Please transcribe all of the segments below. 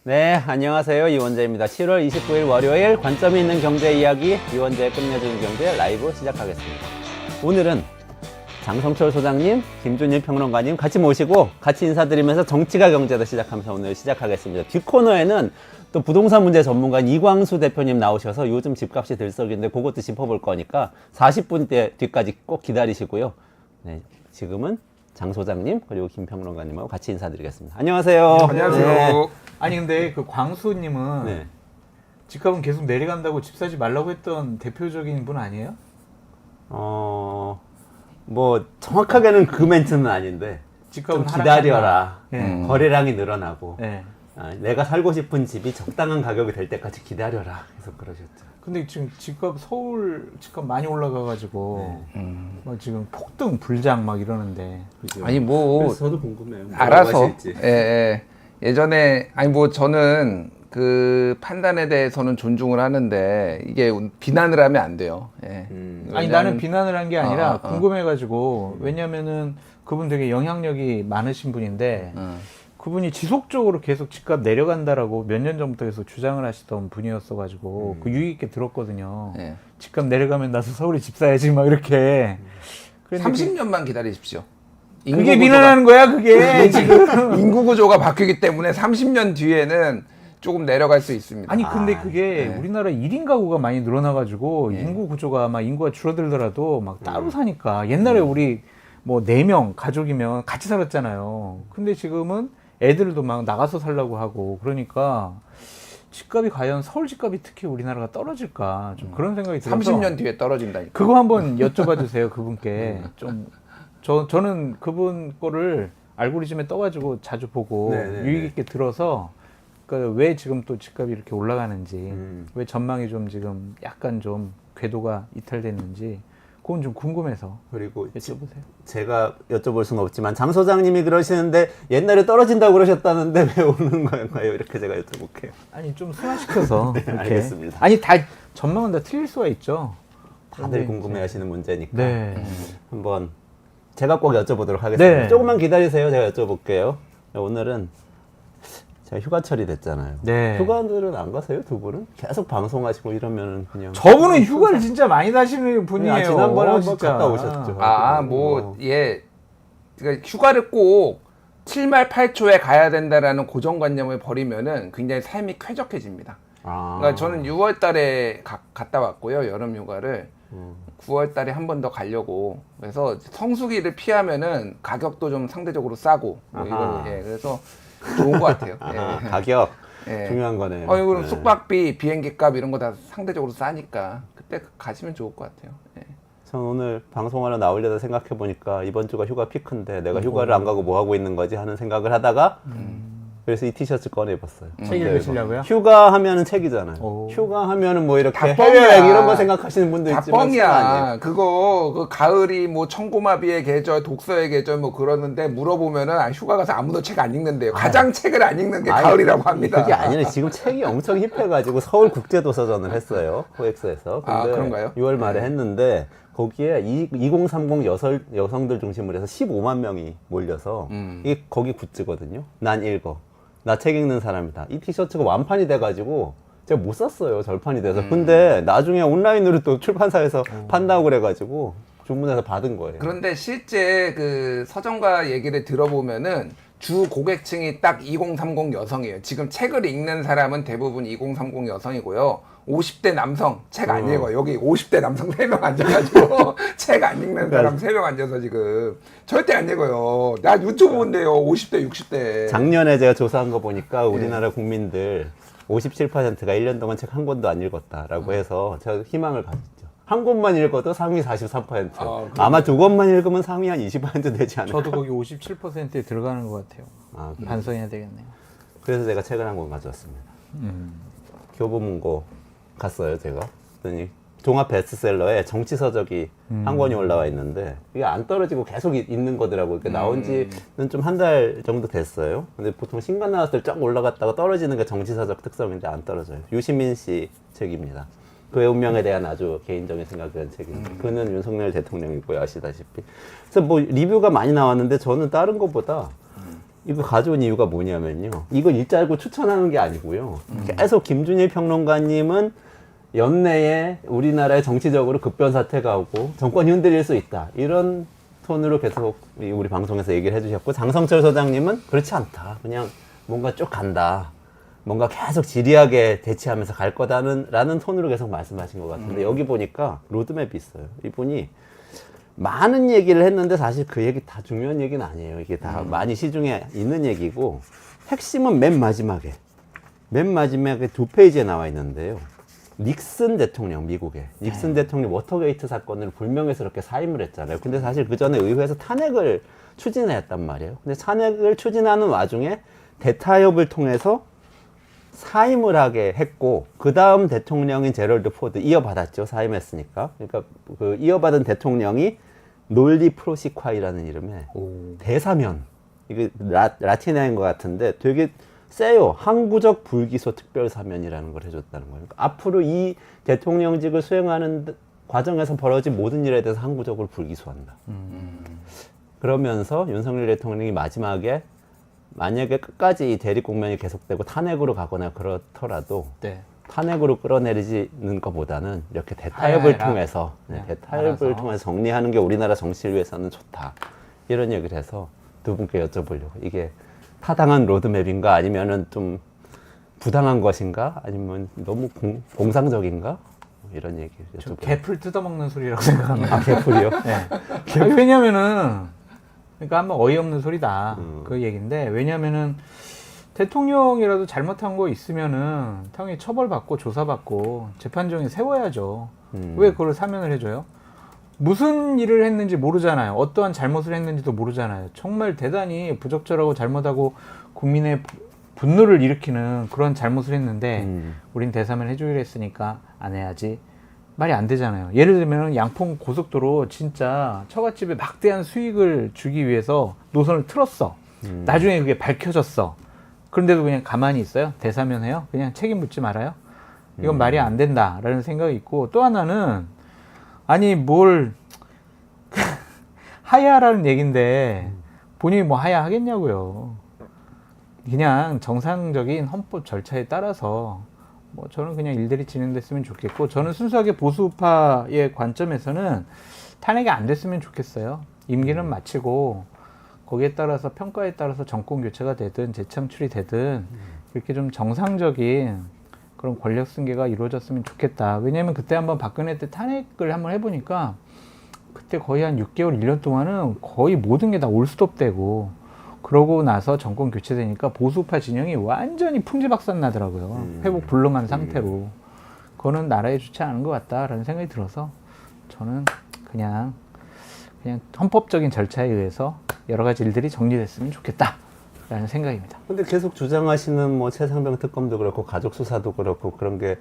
네, 안녕하세요. 이원재입니다. 7월 29일 월요일 관점이 있는 경제 이야기, 이원재의 끝내주는 경제 라이브 시작하겠습니다. 오늘은 장성철 소장님, 김준일 평론가님 같이 모시고 같이 인사드리면서 정치가 경제도 시작하면서 오늘 시작하겠습니다. 뒷코너에는 또 부동산 문제 전문가인 이광수 대표님 나오셔서 요즘 집값이 들썩인데 그것도 짚어볼 거니까 40분 뒤까지 꼭 기다리시고요. 네, 지금은 장 소장님 그리고 김 평론가님하고 같이 인사드리겠습니다. 안녕하세요. 안녕하세요. 네. 아니 근데 그 광수님은 네. 집값은 계속 내려간다고 집 사지 말라고 했던 대표적인 분 아니에요? 뭐 정확하게는 그 멘트는 아닌데 집값은 좀 기다려라. 네. 거래량이 늘어나고 네. 내가 살고 싶은 집이 적당한 가격이 될 때까지 기다려라. 계속 그러셨죠. 근데 지금 집값 서울 집값 많이 올라가가지고 뭐 지금 폭등 불장 막 이러는데 그죠? 아니 뭐 그래서 저도 궁금해요. 뭐라고 알아서 하실지. 예전에 아니 뭐 저는 그 판단에 대해서는 존중을 하는데 이게 비난을 하면 안 돼요. 예. 아니 왜냐하면- 나는 비난을 한 게 아니라 어. 궁금해가지고 왜냐면은 그분 되게 영향력이 많으신 분인데 그분이 지속적으로 계속 집값 내려간다라고 몇 년 전부터 계속 주장을 하시던 분이었어가지고 그 유의 있게 들었거든요. 예. 집값 내려가면 나서 서울에 집 사야지 막 이렇게. 그런데 30년만 기다리십시오. 그게 비난하는 거야 그게 지금. 인구 구조가 바뀌기 때문에 30년 뒤에는 조금 내려갈 수 있습니다. 아니 근데 그게 네. 우리나라 1인 가구가 많이 늘어나가지고 네. 인구 구조가 막 인구가 줄어들더라도 막 따로 사니까 옛날에 우리 뭐 4명 가족이면 같이 살았잖아요. 근데 지금은 애들도 막 나가서 살라고 하고 그러니까 집값이 과연 서울 집값이 특히 우리나라가 떨어질까 좀 그런 생각이 들어서 30년 뒤에 떨어진다니까. 그거 한번 여쭤봐 주세요 그분께. 좀 저는 그분 거를 알고리즘에 떠가지고 자주 보고 네네네. 유익 있게 들어서 그러니까 왜 지금 또 집값이 이렇게 올라가는지 왜 전망이 좀 지금 약간 좀 궤도가 이탈됐는지 그건 좀 궁금해서 그리고 여쭤보세요. 제가 여쭤볼 수는 없지만 장 소장님이 그러시는데 옛날에 떨어진다고 그러셨다는데 왜 오르는 건가요? 이렇게 제가 여쭤볼게요. 아니 좀 순화시켜서 네, 이렇게. 알겠습니다. 아니 다 전망은 다 틀릴 수가 있죠. 다들 그런데 궁금해하시는 문제니까 네. 한번 제가 꼭 여쭤보도록 하겠습니다. 네. 조금만 기다리세요. 제가 여쭤볼게요. 오늘은 제가 휴가철이 됐잖아요. 네. 휴가들은 안 가세요? 두 분은? 계속 방송하시고 이러면은 그냥 저분은 휴가를 진짜 많이 다니는 분이에요. 지난번에 한번 진짜. 갔다 오셨죠. 그러니까 휴가를 꼭 7말 8초에 가야 된다라는 고정관념을 버리면은 굉장히 삶이 쾌적해집니다. 그러니까 저는 6월 달에 갔다 왔고요. 여름 휴가를. 9월 달에 한 번 더 가려고. 그래서 성수기를 피하면은 가격도 좀 상대적으로 싸고. 뭐 이건, 그래서 좋은 것 같아요. 예. 가격 예. 중요한 거네요. 그럼 네. 숙박비, 비행기 값 이런 거 다 상대적으로 싸니까 그때 가시면 좋을 것 같아요. 예. 전 오늘 방송하러 나오려다 생각해 보니까 이번 주가 휴가 피크인데 내가 휴가를 안 가고 뭐 하고 있는 거지 하는 생각을 하다가 그래서 이 티셔츠 꺼내 입었어요. 책 읽으시려고요? 휴가 하면은 책이잖아요. 오. 휴가 하면은 뭐 이렇게 다 해외여행 뻥이야. 이런 거 생각하시는 분도 다 있지만 그건 아니에요. 뻥이야. 그거 그 가을이 뭐 청고마비의 계절, 독서의 계절 뭐 그러는데 물어보면은 휴가 가서 아무도 책 안 읽는데요. 가장 책을 안 읽는 게 가을이라고 합니다. 그게 아니라 지금 책이 엄청 힙해가지고 서울 국제도서전을 했어요. 코엑스에서. 근데 그런가요? 6월 말에 했는데 거기에 2030 여성들 중심으로 해서 15만 명이 몰려서 이게 거기 굿즈거든요. 난 읽어. 나 책 읽는 사람이다. 이 티셔츠가 완판이 돼가지고 제가 못 샀어요. 절판이 돼서. 근데 나중에 온라인으로 또 출판사에서 판다고 그래가지고 주문해서 받은 거예요. 그런데 실제 그 서점가 얘기를 들어보면은 주 고객층이 딱 2030 여성이에요. 지금 책을 읽는 사람은 대부분 2030 여성이고요. 50대 남성 책 안 읽어. 여기 50대 남성 3명 앉아가지고 책 안 읽는 사람 3명 앉아서 지금 절대 안 읽어요. 나 유튜브 본대요. 50대, 60대. 작년에 제가 조사한 거 보니까 우리나라 국민들 57%가 1년 동안 책 한 권도 안 읽었다라고 해서 제가 희망을 가졌죠. 한 권만 읽어도 상위 43%. 아마 두 권만 읽으면 상위 한 20% 되지 않을까. 저도 거기 57%에 들어가는 것 같아요. 그래요? 반성해야 되겠네요. 그래서 제가 책을 한 권 가져왔습니다. 교보문고 갔어요, 제가. 그랬더니 종합 베스트셀러에 정치서적이 한 권이 올라와 있는데 이게 안 떨어지고 계속 있는 거더라고요. 그러니까 나온 지는 좀 한 달 정도 됐어요. 근데 보통 신간 나왔을 때 쫙 올라갔다가 떨어지는 게 정치서적 특성인데 안 떨어져요. 유시민 씨 책입니다. 그의 운명에 대한 아주 개인적인 생각을 한 책입니다. 그는 윤석열 대통령이고요, 아시다시피. 그래서 뭐 리뷰가 많이 나왔는데 저는 다른 것보다 이거 가져온 이유가 뭐냐면요. 이거 읽지 않고 추천하는 게 아니고요. 계속 김준일 평론가님은 연내에 우리나라의 정치적으로 급변 사태가 오고 정권이 흔들릴 수 있다. 이런 톤으로 계속 우리 방송에서 얘기를 해주셨고, 장성철 소장님은 그렇지 않다. 그냥 뭔가 쭉 간다. 뭔가 계속 지리하게 대치하면서 갈 거다라는 톤으로 계속 말씀하신 것 같은데, 여기 보니까 로드맵이 있어요. 이분이 많은 얘기를 했는데 사실 그 얘기 다 중요한 얘기는 아니에요. 이게 다 많이 시중에 있는 얘기고, 핵심은 맨 마지막에 2페이지에 나와 있는데요. 닉슨 대통령, 미국의 닉슨 대통령 워터게이트 사건을 불명예스럽게 사임을 했잖아요. 근데 사실 그 전에 의회에서 탄핵을 추진했단 말이에요. 근데 탄핵을 추진하는 와중에 대타협을 통해서 사임을 하게 했고, 그 다음 대통령인 제럴드 포드 이어받았죠. 사임했으니까. 그러니까 그 이어받은 대통령이 놀리 프로시콰이라는 이름의 대사면, 이게 라틴어인 것 같은데 되게 세요. 항구적 불기소 특별사면이라는 걸 해줬다는 거예요. 그러니까 앞으로 이 대통령직을 수행하는 과정에서 벌어진 모든 일에 대해서 항구적으로 불기소한다. 그러면서 윤석열 대통령이 마지막에 만약에 끝까지 이 대립 국면이 계속되고 탄핵으로 가거나 그렇더라도 네. 탄핵으로 끌어내리는 것보다는 이렇게 대타협을 하야해라. 통해서 대타협을 알아서. 통해서 정리하는 게 우리나라 정치를 위해서는 좋다. 이런 얘기를 해서 두 분께 여쭤보려고. 이게 타당한 로드맵인가, 아니면은 좀 부당한 것인가, 아니면 너무 공상적인가, 뭐 이런 얘기 저 여쭤보려고. 개풀 뜯어먹는 소리라고 생각합니다. 아, 개풀이요? 네. 아니, 왜냐면은, 그러니까 한번 어이없는 소리다. 그 얘기인데, 왜냐면은, 대통령이라도 잘못한 거 있으면은, 당연히 처벌받고 조사받고 재판정에 세워야죠. 왜 그걸 사면을 해줘요? 무슨 일을 했는지 모르잖아요. 어떠한 잘못을 했는지도 모르잖아요. 정말 대단히 부적절하고 잘못하고 국민의 분노를 일으키는 그런 잘못을 했는데, 우린 대사면 해주기로 했으니까 안 해야지. 말이 안 되잖아요. 예를 들면 양평 고속도로 진짜 처갓집에 막대한 수익을 주기 위해서 노선을 틀었어. 나중에 그게 밝혀졌어. 그런데도 그냥 가만히 있어요? 대사면 해요? 그냥 책임 묻지 말아요? 이건 말이 안 된다라는 생각이 있고, 또 하나는 아니 뭘 하야라는 얘긴데 본인이 뭐 하야 하겠냐고요. 그냥 정상적인 헌법 절차에 따라서 뭐 저는 그냥 일들이 진행됐으면 좋겠고, 저는 순수하게 보수파의 관점에서는 탄핵이 안 됐으면 좋겠어요. 임기는 마치고 거기에 따라서 평가에 따라서 정권 교체가 되든 재창출이 되든 이렇게 좀 정상적인 그런 권력 승계가 이루어졌으면 좋겠다. 왜냐하면 그때 한번 박근혜 때 탄핵을 한번 해보니까 그때 거의 한 6개월, 1년 동안은 거의 모든 게 다 올스톱되고, 그러고 나서 정권 교체되니까 보수파 진영이 완전히 풍지박산 나더라고요. 회복 불능한 상태로. 그거는 나라에 좋지 않은 것 같다라는 생각이 들어서 저는 그냥 헌법적인 절차에 의해서 여러 가지 일들이 정리됐으면 좋겠다라는 생각입니다. 근데 계속 주장하시는 뭐 최상병 특검도 그렇고 가족 수사도 그렇고 그런 게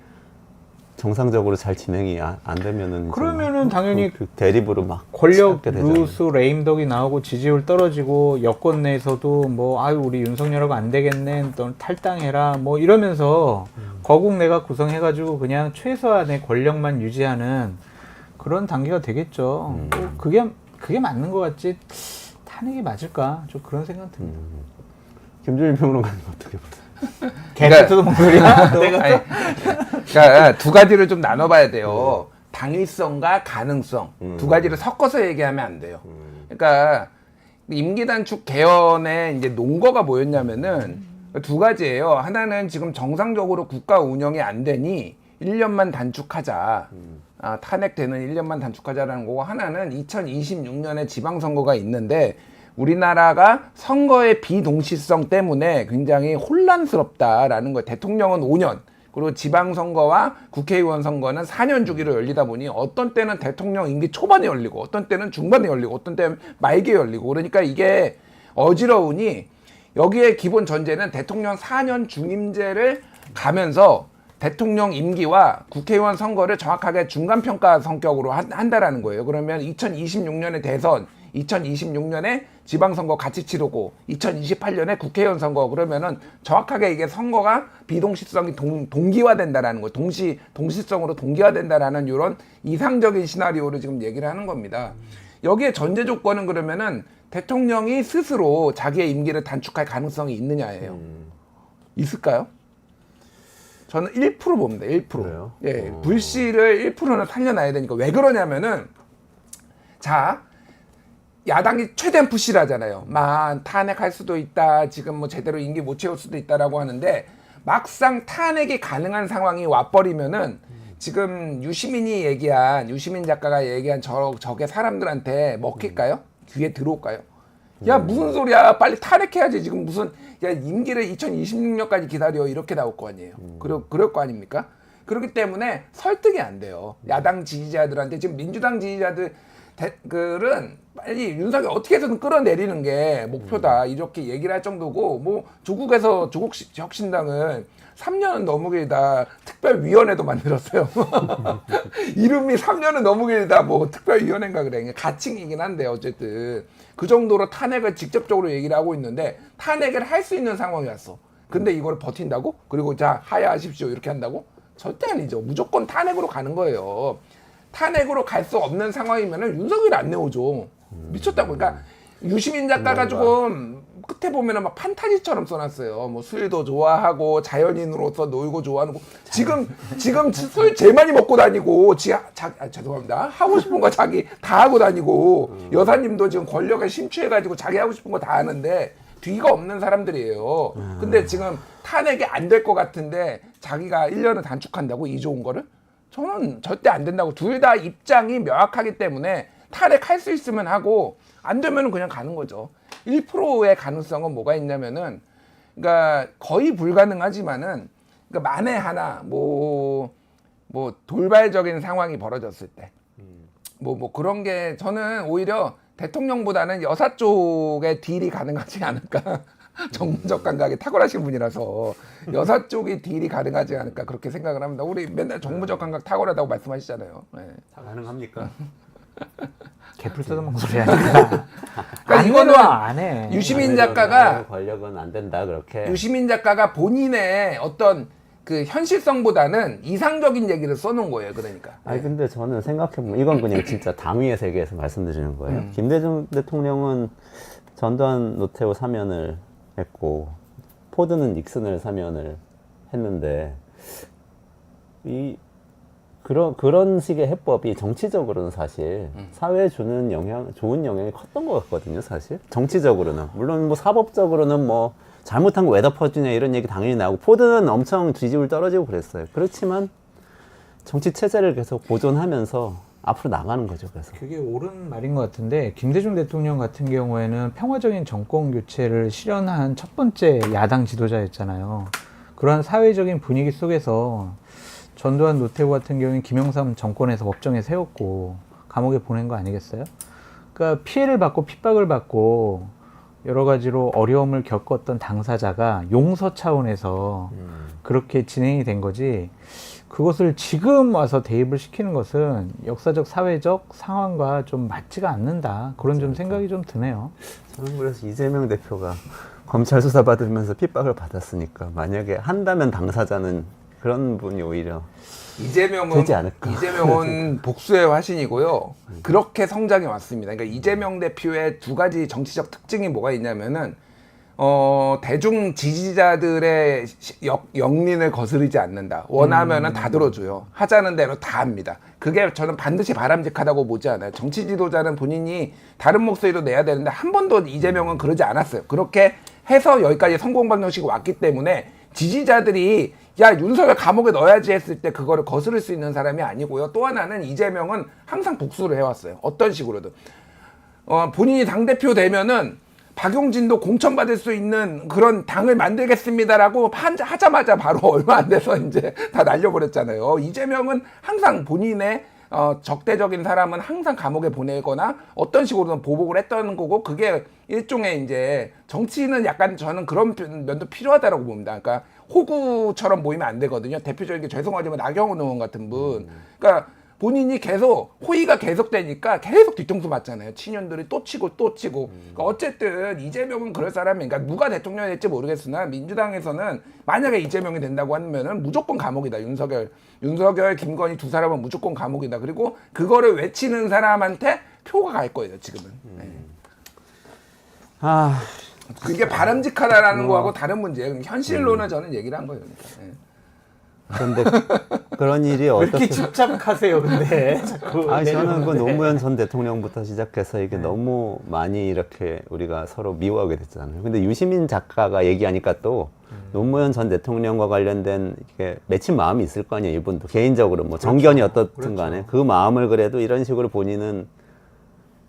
정상적으로 잘 진행이 안 되면은 그러면은 당연히 그 대립으로 막 권력 시작게 되잖아요. 루스 레임덕이 나오고 지지율 떨어지고 여권 내에서도 뭐 아유 우리 윤석열하고 안 되겠네, 너 탈당해라 뭐 이러면서 거국 내각 구성해가지고 그냥 최소한의 권력만 유지하는 그런 단계가 되겠죠. 뭐 그게 맞는 것 같지 탄핵이 맞을까? 좀 그런 생각 듭니다. 김준일 평론가님 어떻게 보세요? 개새도 목소리야. 내가 아니, 그러니까 두 가지를 좀 나눠봐야 돼요. 당위성과 가능성 두 가지를 섞어서 얘기하면 안 돼요. 그러니까 임기 단축 개헌의 이제 논거가 뭐였냐면은 두 가지예요. 하나는 지금 정상적으로 국가 운영이 안 되니 1년만 단축하자. 탄핵되는 1년만 단축하자라는 거고, 하나는 2026년에 지방선거가 있는데 우리나라가 선거의 비동시성 때문에 굉장히 혼란스럽다라는 거예요. 대통령은 5년, 그리고 지방선거와 국회의원 선거는 4년 주기로 열리다 보니 어떤 때는 대통령 임기 초반에 열리고 어떤 때는 중반에 열리고 어떤 때는 말기에 열리고, 그러니까 이게 어지러우니 여기에 기본 전제는 대통령 4년 중임제를 가면서 대통령 임기와 국회의원 선거를 정확하게 중간평가 성격으로 한다라는 거예요. 그러면 2026년에 대선, 2026년에 지방선거 같이 치르고 2028년에 국회의원 선거, 그러면은 정확하게 이게 선거가 비동시성이 동기화된다라는 거예요. 동시성으로 동기화된다라는 이런 이상적인 시나리오를 지금 얘기를 하는 겁니다. 여기에 전제 조건은 그러면은 대통령이 스스로 자기의 임기를 단축할 가능성이 있느냐예요. 있을까요? 저는 1% 봅니다. 1%. 그래요? 예, 불씨를 1%는 살려놔야 되니까. 왜 그러냐면은 자, 야당이 최대한 푸시를 하잖아요. 탄핵할 수도 있다. 지금 뭐 제대로 임기 못 채울 수도 있다라고 하는데 막상 탄핵이 가능한 상황이 와버리면은 지금 유시민 작가가 얘기한 저게 사람들한테 먹힐까요? 귀에 들어올까요? 야, 무슨 소리야. 빨리 탄핵해야지. 지금 무슨, 야, 임기를 2026년까지 기다려. 이렇게 나올 거 아니에요. 그럴 거 아닙니까? 그렇기 때문에 설득이 안 돼요. 야당 지지자들한테. 지금 민주당 지지자들은 빨리 윤석열 어떻게 해서든 끌어내리는 게 목표다. 이렇게 얘기를 할 정도고, 뭐, 조국에서 조국 혁신당은 3년은 너무 길다. 특별위원회도 만들었어요. 이름이 3년은 너무 길다. 뭐 특별위원회인가 그래. 가칭이긴 한데 어쨌든 그 정도로 탄핵을 직접적으로 얘기를 하고 있는데 탄핵을 할 수 있는 상황이 왔어. 근데 이걸 버틴다고? 그리고 자 하야하십시오 이렇게 한다고? 절대 아니죠. 무조건 탄핵으로 가는 거예요. 탄핵으로 갈 수 없는 상황이면은 윤석열 안 내오죠. 미쳤다고. 그러니까 유시민 작가가 조금 끝에 보면은 막 판타지처럼 써놨어요. 뭐 술도 좋아하고 자연인으로서 놀고 좋아하는 거. 지금 술 제일 많이 먹고 다니고 죄송합니다. 하고 싶은 거 자기 다 하고 다니고 여사님도 지금 권력에 심취해가지고 자기 하고 싶은 거 다 하는데 뒤가 없는 사람들이에요. 근데 지금 탄핵이 안 될 것 같은데 자기가 1년을 단축한다고 이 좋은 거를? 저는 절대 안 된다고. 둘 다 입장이 명확하기 때문에 탄핵할 수 있으면 하고 안 되면은 그냥 가는 거죠. 1%의 가능성은 뭐가 있냐면은, 그러니까 거의 불가능하지만은, 그러니까 만에 하나 뭐 돌발적인 상황이 벌어졌을 때, 뭐 그런 게 저는 오히려 대통령보다는 여사 쪽의 딜이 가능하지 않을까. 정무적 감각이 탁월하신 분이라서 여사 쪽이 딜이 가능하지 않을까 그렇게 생각을 합니다. 우리 맨날 정무적 감각 탁월하다고 말씀하시잖아요. 네. 가능합니까? 개풀 뜯어먹는 소리 하니까. 그러니까 이거는 안 해. 유시민 작가가 권력은 안 된다 그렇게. 유시민 작가가 본인의 어떤 그 현실성보다는 이상적인 얘기를 써놓은 거예요. 그러니까. 아니 근데 저는 생각해보면 이건 그냥 진짜 당위의 세계에서 말씀드리는 거예요. 김대중 대통령은 전두환 노태우 사면을 했고 포드는 닉슨을 사면을 했는데 그런 식의 해법이 정치적으로는 사실 사회에 주는 좋은 영향이 컸던 것 같거든요, 사실. 정치적으로는. 물론 뭐 사법적으로는 뭐 잘못한 거 왜 덮어주냐 이런 얘기 당연히 나오고 포드는 엄청 지지율 떨어지고 그랬어요. 그렇지만 정치 체제를 계속 보존하면서 앞으로 나가는 거죠, 그래서. 그게 옳은 말인 것 같은데 김대중 대통령 같은 경우에는 평화적인 정권 교체를 실현한 첫 번째 야당 지도자였잖아요. 그러한 사회적인 분위기 속에서 전두환 노태우 같은 경우는 김영삼 정권에서 법정에 세웠고 감옥에 보낸 거 아니겠어요? 그러니까 피해를 받고 핍박을 받고 여러 가지로 어려움을 겪었던 당사자가 용서 차원에서 그렇게 진행이 된 거지, 그것을 지금 와서 대입을 시키는 것은 역사적 사회적 상황과 좀 맞지가 않는다, 그런 좀 생각이 좀 드네요. 저는 그래서 이재명 대표가 검찰 수사 받으면서 핍박을 받았으니까 만약에 한다면 당사자는 그런 분이 오히려 되지 않을까. 이재명은 복수의 화신이고요. 그렇게 성장해 왔습니다. 그러니까 이재명 대표의 두 가지 정치적 특징이 뭐가 있냐면은 대중 지지자들의 영린을 거스르지 않는다. 원하면은 다 들어줘요. 하자는 대로 다 합니다. 그게 저는 반드시 바람직하다고 보지 않아요. 정치 지도자는 본인이 다른 목소리도 내야 되는데 한 번도 이재명은 그러지 않았어요. 그렇게 해서 여기까지 성공 방정식이 왔기 때문에 지지자들이 야 윤석열 감옥에 넣어야지 했을 때 그거를 거스를 수 있는 사람이 아니고요. 또 하나는 이재명은 항상 복수를 해왔어요. 어떤 식으로든. 본인이 당대표 되면은 박용진도 공천받을 수 있는 그런 당을 만들겠습니다라고 하자마자 바로 얼마 안 돼서 이제 다 날려버렸잖아요. 이재명은 항상 본인의 적대적인 사람은 항상 감옥에 보내거나 어떤 식으로든 보복을 했던 거고, 그게 일종의 이제 정치는 약간 저는 그런 면도 필요하다라고 봅니다. 그러니까 호구처럼 보이면 안 되거든요. 대표적인 게 죄송하지만 나경원 의원 같은 분. 그러니까 본인이 계속 호의가 계속되니까 계속 뒤통수 맞잖아요. 친윤들이 또 치고 또 치고. 그러니까 어쨌든 이재명은 그럴 사람이, 그러니까 누가 대통령이 될지 모르겠으나 민주당에서는 만약에 이재명이 된다고 하면은 무조건 감옥이다. 윤석열, 김건희 두 사람은 무조건 감옥이다. 그리고 그거를 외치는 사람한테 표가 갈 거예요 지금은. 네. 아, 그게 바람직하다라는 거하고 다른 문제예요. 현실로는 저는 얘기를 한 거예요. 그러니까. 네. 그런데 그런 일이 왜 이렇게 어떻게 집착하세요, 근데? 자꾸 아니 저는 그 내려오는데. 노무현 전 대통령부터 시작해서 이게 너무 많이 이렇게 우리가 서로 미워하게 됐잖아요. 근데 유시민 작가가 얘기하니까 또 노무현 전 대통령과 관련된 이게 맺힌 마음이 있을 거 아니에요. 이분도 개인적으로 뭐 정견이 어떻든 간에 그 마음을 그래도 이런 식으로 본인은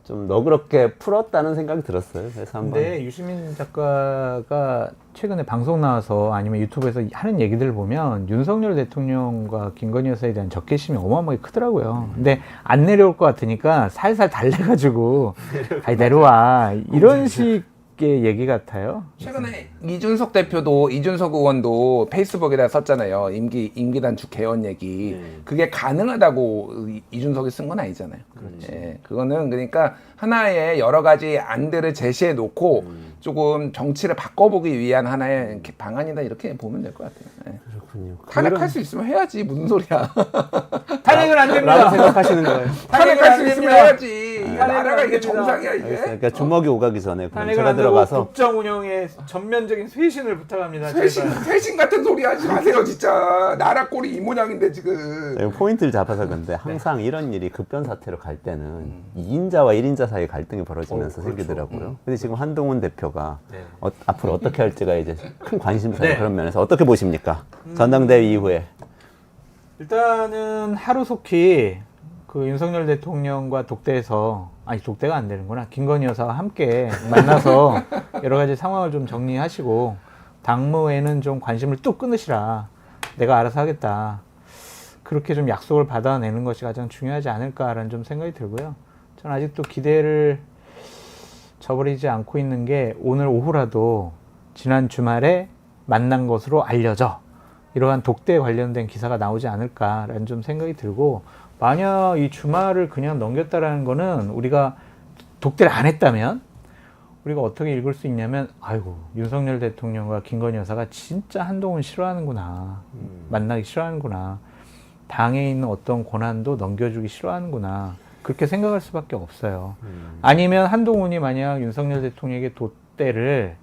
좀 너그럽게 풀었다는 생각이 들었어요. 그래서 한번 근데 유시민 작가가 최근에 방송 나와서 아니면 유튜브에서 하는 얘기들을 보면 윤석열 대통령과 김건희 여사에 대한 적개심이 어마어마하게 크더라고요. 근데 안 내려올 것 같으니까 살살 달래가지고 아니 내려와 이런 식의 얘기 같아요. 최근에 이준석 대표도 이준석 의원도 페이스북에다 썼잖아요. 임기 단축 개헌 얘기. 그게 가능하다고 이준석이 쓴 건 아니잖아요. 예, 그거는 그러니까 하나의 여러 가지 안들을 제시해 놓고 조금 정치를 바꿔보기 위한 하나의 이렇게 방안이다 이렇게 보면 될 것 같아요. 예. 그렇군요. 탄핵할 수 있으면 해야지 무슨 소리야. 탄핵은 안 라고 됩니다. 생각하시는 거예요. 탄핵할 수 안 있으면 됩니다. 해야지. 탄핵은 나라가 안 이게 됩니다. 정상이야 이게. 알겠어요. 그러니까 주먹이 오가기 전에 그럼 탄핵을 제가 안 되고 들어가서 국정 운영에 전면적인 쇄신을 부탁합니다. 쇄신, 제발. 쇄신 같은 소리 하지 마세요 진짜. 나라 꼴이 이 모양인데 지금. 네, 포인트를 잡아서 근데 항상 이런 일이 급변 사태로 갈 때는 2인자와 1인자 사이 갈등이 벌어지면서 생기더라고요. 근데 지금 한동훈 대표가 네. 앞으로 어떻게 할지가 이제 큰 관심사예요. 네. 그런 면에서 어떻게 보십니까? 전당대회 이후에. 일단은 하루속히 그 윤석열 대통령과 독대에서 아니 독대가 안 되는구나 김건희 여사와 함께 만나서 여러 가지 상황을 좀 정리하시고 당무에는 좀 관심을 뚝 끊으시라 내가 알아서 하겠다 그렇게 좀 약속을 받아내는 것이 가장 중요하지 않을까라는 좀 생각이 들고요. 저는 아직도 기대를 저버리지 않고 있는 게 오늘 오후라도 지난 주말에 만난 것으로 알려져 이러한 독대에 관련된 기사가 나오지 않을까라는 좀 생각이 들고 만약 이 주말을 그냥 넘겼다라는 거는 우리가 독대를 안 했다면 우리가 어떻게 읽을 수 있냐면 아이고 윤석열 대통령과 김건희 여사가 진짜 한동훈 싫어하는구나 만나기 싫어하는구나 당에 있는 어떤 권한도 넘겨주기 싫어하는구나 그렇게 생각할 수밖에 없어요. 아니면 한동훈이 만약 윤석열 대통령에게 독대를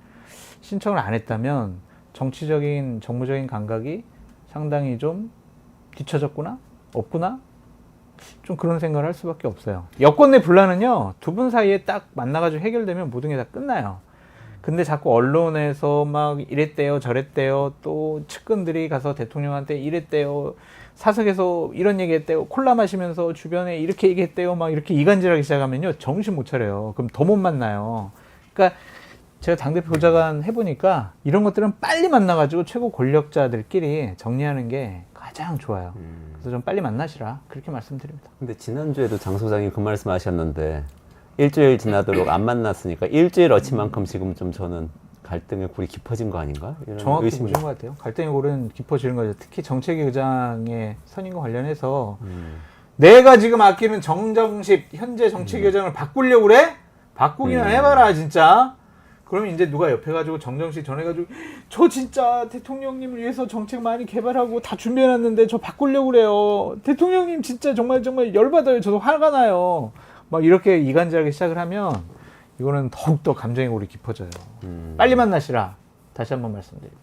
신청을 안 했다면 정치적인 정무적인 감각이 상당히 좀 뒤처졌구나 없구나 좀 그런 생각을 할 수밖에 없어요. 여권 내 분란은요 두 분 사이에 딱 만나가지고 해결되면 모든 게 다 끝나요. 근데 자꾸 언론에서 막 이랬대요 저랬대요 또 측근들이 가서 대통령한테 이랬대요 사석에서 이런 얘기했대요 콜라 마시면서 주변에 이렇게 얘기했대요 막 이렇게 이간질하기 시작하면요 정신 못 차려요. 그럼 더 못 만나요. 그러니까 제가 당대표 보좌관 해보니까 이런 것들은 빨리 만나가지고 최고 권력자들끼리 정리하는 게 가장 좋아요. 그래서 좀 빨리 만나시라 그렇게 말씀드립니다. 근데 지난주에도 장 소장이 그 말씀 하셨는데 일주일 지나도록 안 만났으니까 일주일 어치만큼 지금 좀 저는 갈등의 골이 깊어진 거 아닌가? 이런 정확히 의심이. 보신 것 같아요. 갈등의 골은 깊어지는 거죠. 특히 정책위 의장의 선임과 관련해서 내가 지금 아끼는 정정식 현재 정책위 의장을 바꾸려고 그래? 바꾸기나 해봐라 진짜. 그러면 이제 누가 옆에 가지고 정정식 전해가지고 저 진짜 대통령님을 위해서 정책 많이 개발하고 다 준비해놨는데 저 바꾸려고 그래요. 대통령님 진짜 정말 열받아요. 저도 화가 나요. 막 이렇게 이간질하기 시작을 하면 이거는 더욱더 감정의 골이 깊어져요. 빨리 만나시라. 다시 한번 말씀드립니다.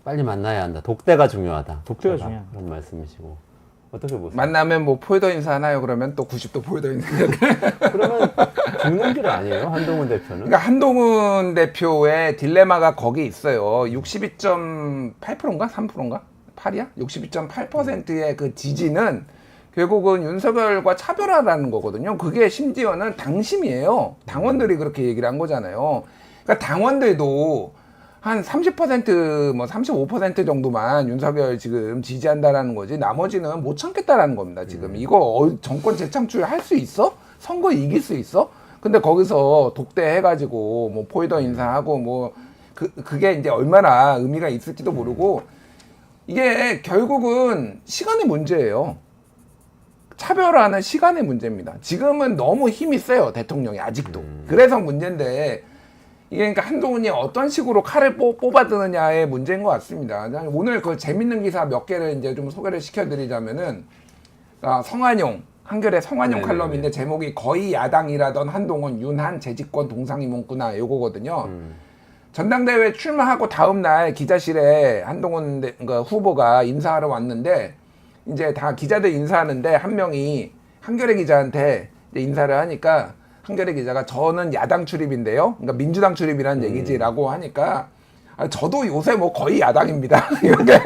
빨리 만나야 한다. 독대가 중요하다. 독대가 중요하다. 그런 말씀이시고. 어떻게 보세요? 만나면 뭐 포이더 인사 하나요? 그러면 또 90도 포이더 인사. 그러면 죽는 길 아니에요? 한동훈 대표는? 그러니까 한동훈 대표의 딜레마가 거기 있어요. 62.8%인가? 3%인가? 8이야? 62.8%의 그 지지는 결국은 윤석열과 차별화라는 거거든요. 그게 심지어는 당심이에요. 당원들이 그렇게 얘기를 한 거잖아요. 그러니까 당원들도 한 30% 뭐 35% 정도만 윤석열 지금 지지한다라는 거지 나머지는 못 참겠다라는 겁니다. 지금 이거 정권 재창출 할 수 있어? 선거 이길 수 있어? 근데 거기서 독대해가지고 뭐 포이더 인사하고 뭐 그게 이제 얼마나 의미가 있을지도 모르고 이게 결국은 시간의 문제예요. 차별화는 시간의 문제입니다. 지금은 너무 힘이 세요 대통령이 아직도. 그래서 문제인데 이게 그러니까 한동훈이 어떤 식으로 칼을 뽑아드느냐의 문제인 것 같습니다. 오늘 그 재밌는 기사 몇 개를 이제 좀 소개를 시켜드리자면은 성한용 한겨레 성완용 네네네. 칼럼인데 제목이 거의 야당이라던 한동훈, 윤한, 재집권 동상이 문구나 요거거든요. 전당대회 출마하고 다음 날 기자실에 한동훈 후보가 인사하러 왔는데 이제 다 기자들 인사하는데 한 명이 한겨레 기자한테 이제 인사를 하니까 한겨레 기자가 저는 야당 출입인데요. 그러니까 민주당 출입이라는 얘기지라고 하니까 저도 요새 뭐 거의 야당입니다. 이렇게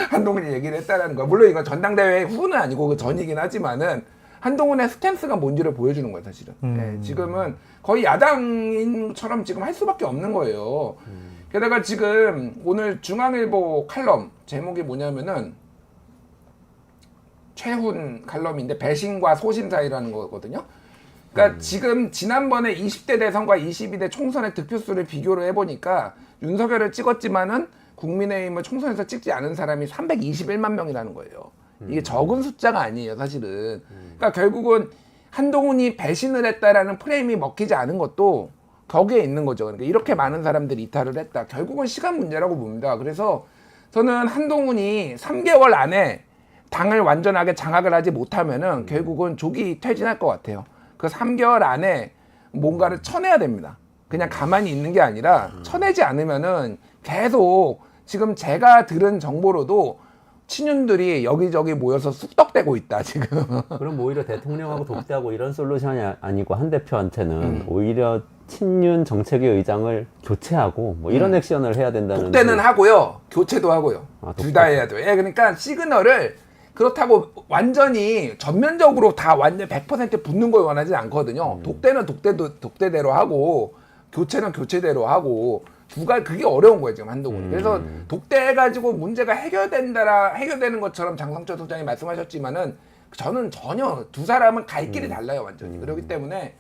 한동훈이 얘기를 했다라는 거야. 물론 이건 전당대회 후는 아니고 그 전이긴 하지만은 한동훈의 스탠스가 뭔지를 보여주는 거예요, 사실은. 예, 지금은 거의 야당인처럼 지금 할 수밖에 없는 거예요. 게다가 지금 오늘 중앙일보 칼럼 제목이 뭐냐면은 최훈 칼럼인데 배신과 소신 사이라는 거거든요. 그러니까 지금 지난번에 20대 대선과 22대 총선의 득표수를 비교를 해보니까 윤석열을 찍었지만은 국민의힘을 총선에서 찍지 않은 사람이 321만 명이라는 거예요. 이게 적은 숫자가 아니에요, 사실은. 그러니까 결국은 한동훈이 배신을 했다라는 프레임이 먹히지 않은 것도 거기에 있는 거죠. 그러니까 이렇게 많은 사람들이 이탈을 했다. 결국은 시간 문제라고 봅니다. 그래서 저는 한동훈이 3개월 안에 당을 완전하게 장악을 하지 못하면은 결국은 조기 퇴진할 것 같아요. 그 3개월 안에 뭔가를 쳐내야 됩니다. 그냥 가만히 있는 게 아니라 쳐내지 않으면은 계속 지금 제가 들은 정보로도 친윤들이 여기저기 모여서 쑥덕대고 있다 지금. 그럼 오히려 대통령하고 독대하고 이런 솔루션이 아니고 한 대표한테는 오히려 친윤 정책위 의장을 교체하고 뭐 이런 액션을 해야 된다는. 독대는 하고요, 교체도 하고요. 아, 둘 다 해야 돼요. 예, 그러니까 시그널을 그렇다고 완전히 전면적으로 다 완전 100% 붙는 걸 원하지 않거든요. 독대는 독대대로 하고 교체는 교체대로 하고 그게 어려운 거예요 지금 한동훈이. 그래서 독대해가지고 문제가 해결되는 것처럼 장성철 소장이 말씀하셨지만은 저는 전혀 두 사람은 갈 길이 달라요 완전히. 그렇기 때문에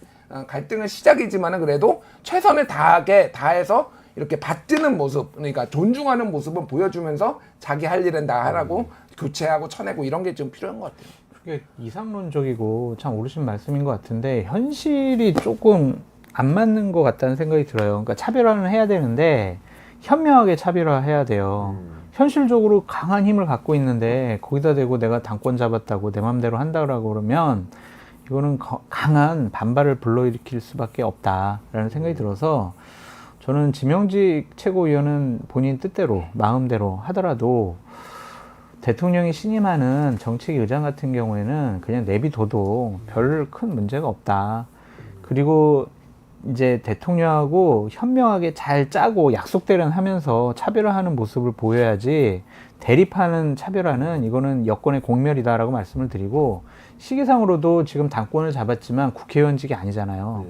갈등은 시작이지만은 그래도 최선을 다해서 이렇게 받드는 모습, 그러니까 존중하는 모습은 보여주면서 자기 할 일은 다 하라고 교체하고 쳐내고 이런 게 좀 필요한 것 같아요. 그게 이상론적이고 참 옳으신 말씀인 것 같은데 현실이 조금 안 맞는 것 같다는 생각이 들어요. 그러니까 차별화는 해야 되는데 현명하게 차별화해야 돼요. 현실적으로 강한 힘을 갖고 있는데 거기다 대고 내가 당권 잡았다고 내 맘대로 한다고 그러면 이거는 강한 반발을 불러일으킬 수밖에 없다라는 생각이 들어서 저는 지명직 최고위원은 본인 뜻대로 마음대로 하더라도 대통령이 신임하는 정책위 의장 같은 경우에는 그냥 내비둬도 별 큰 문제가 없다. 그리고 이제 대통령하고 현명하게 잘 짜고 약속대로는 하면서 차별화하는 모습을 보여야지 대립하는 차별화는 이거는 여권의 공멸이다라고 말씀을 드리고 시기상으로도 지금 당권을 잡았지만 국회의원직이 아니잖아요.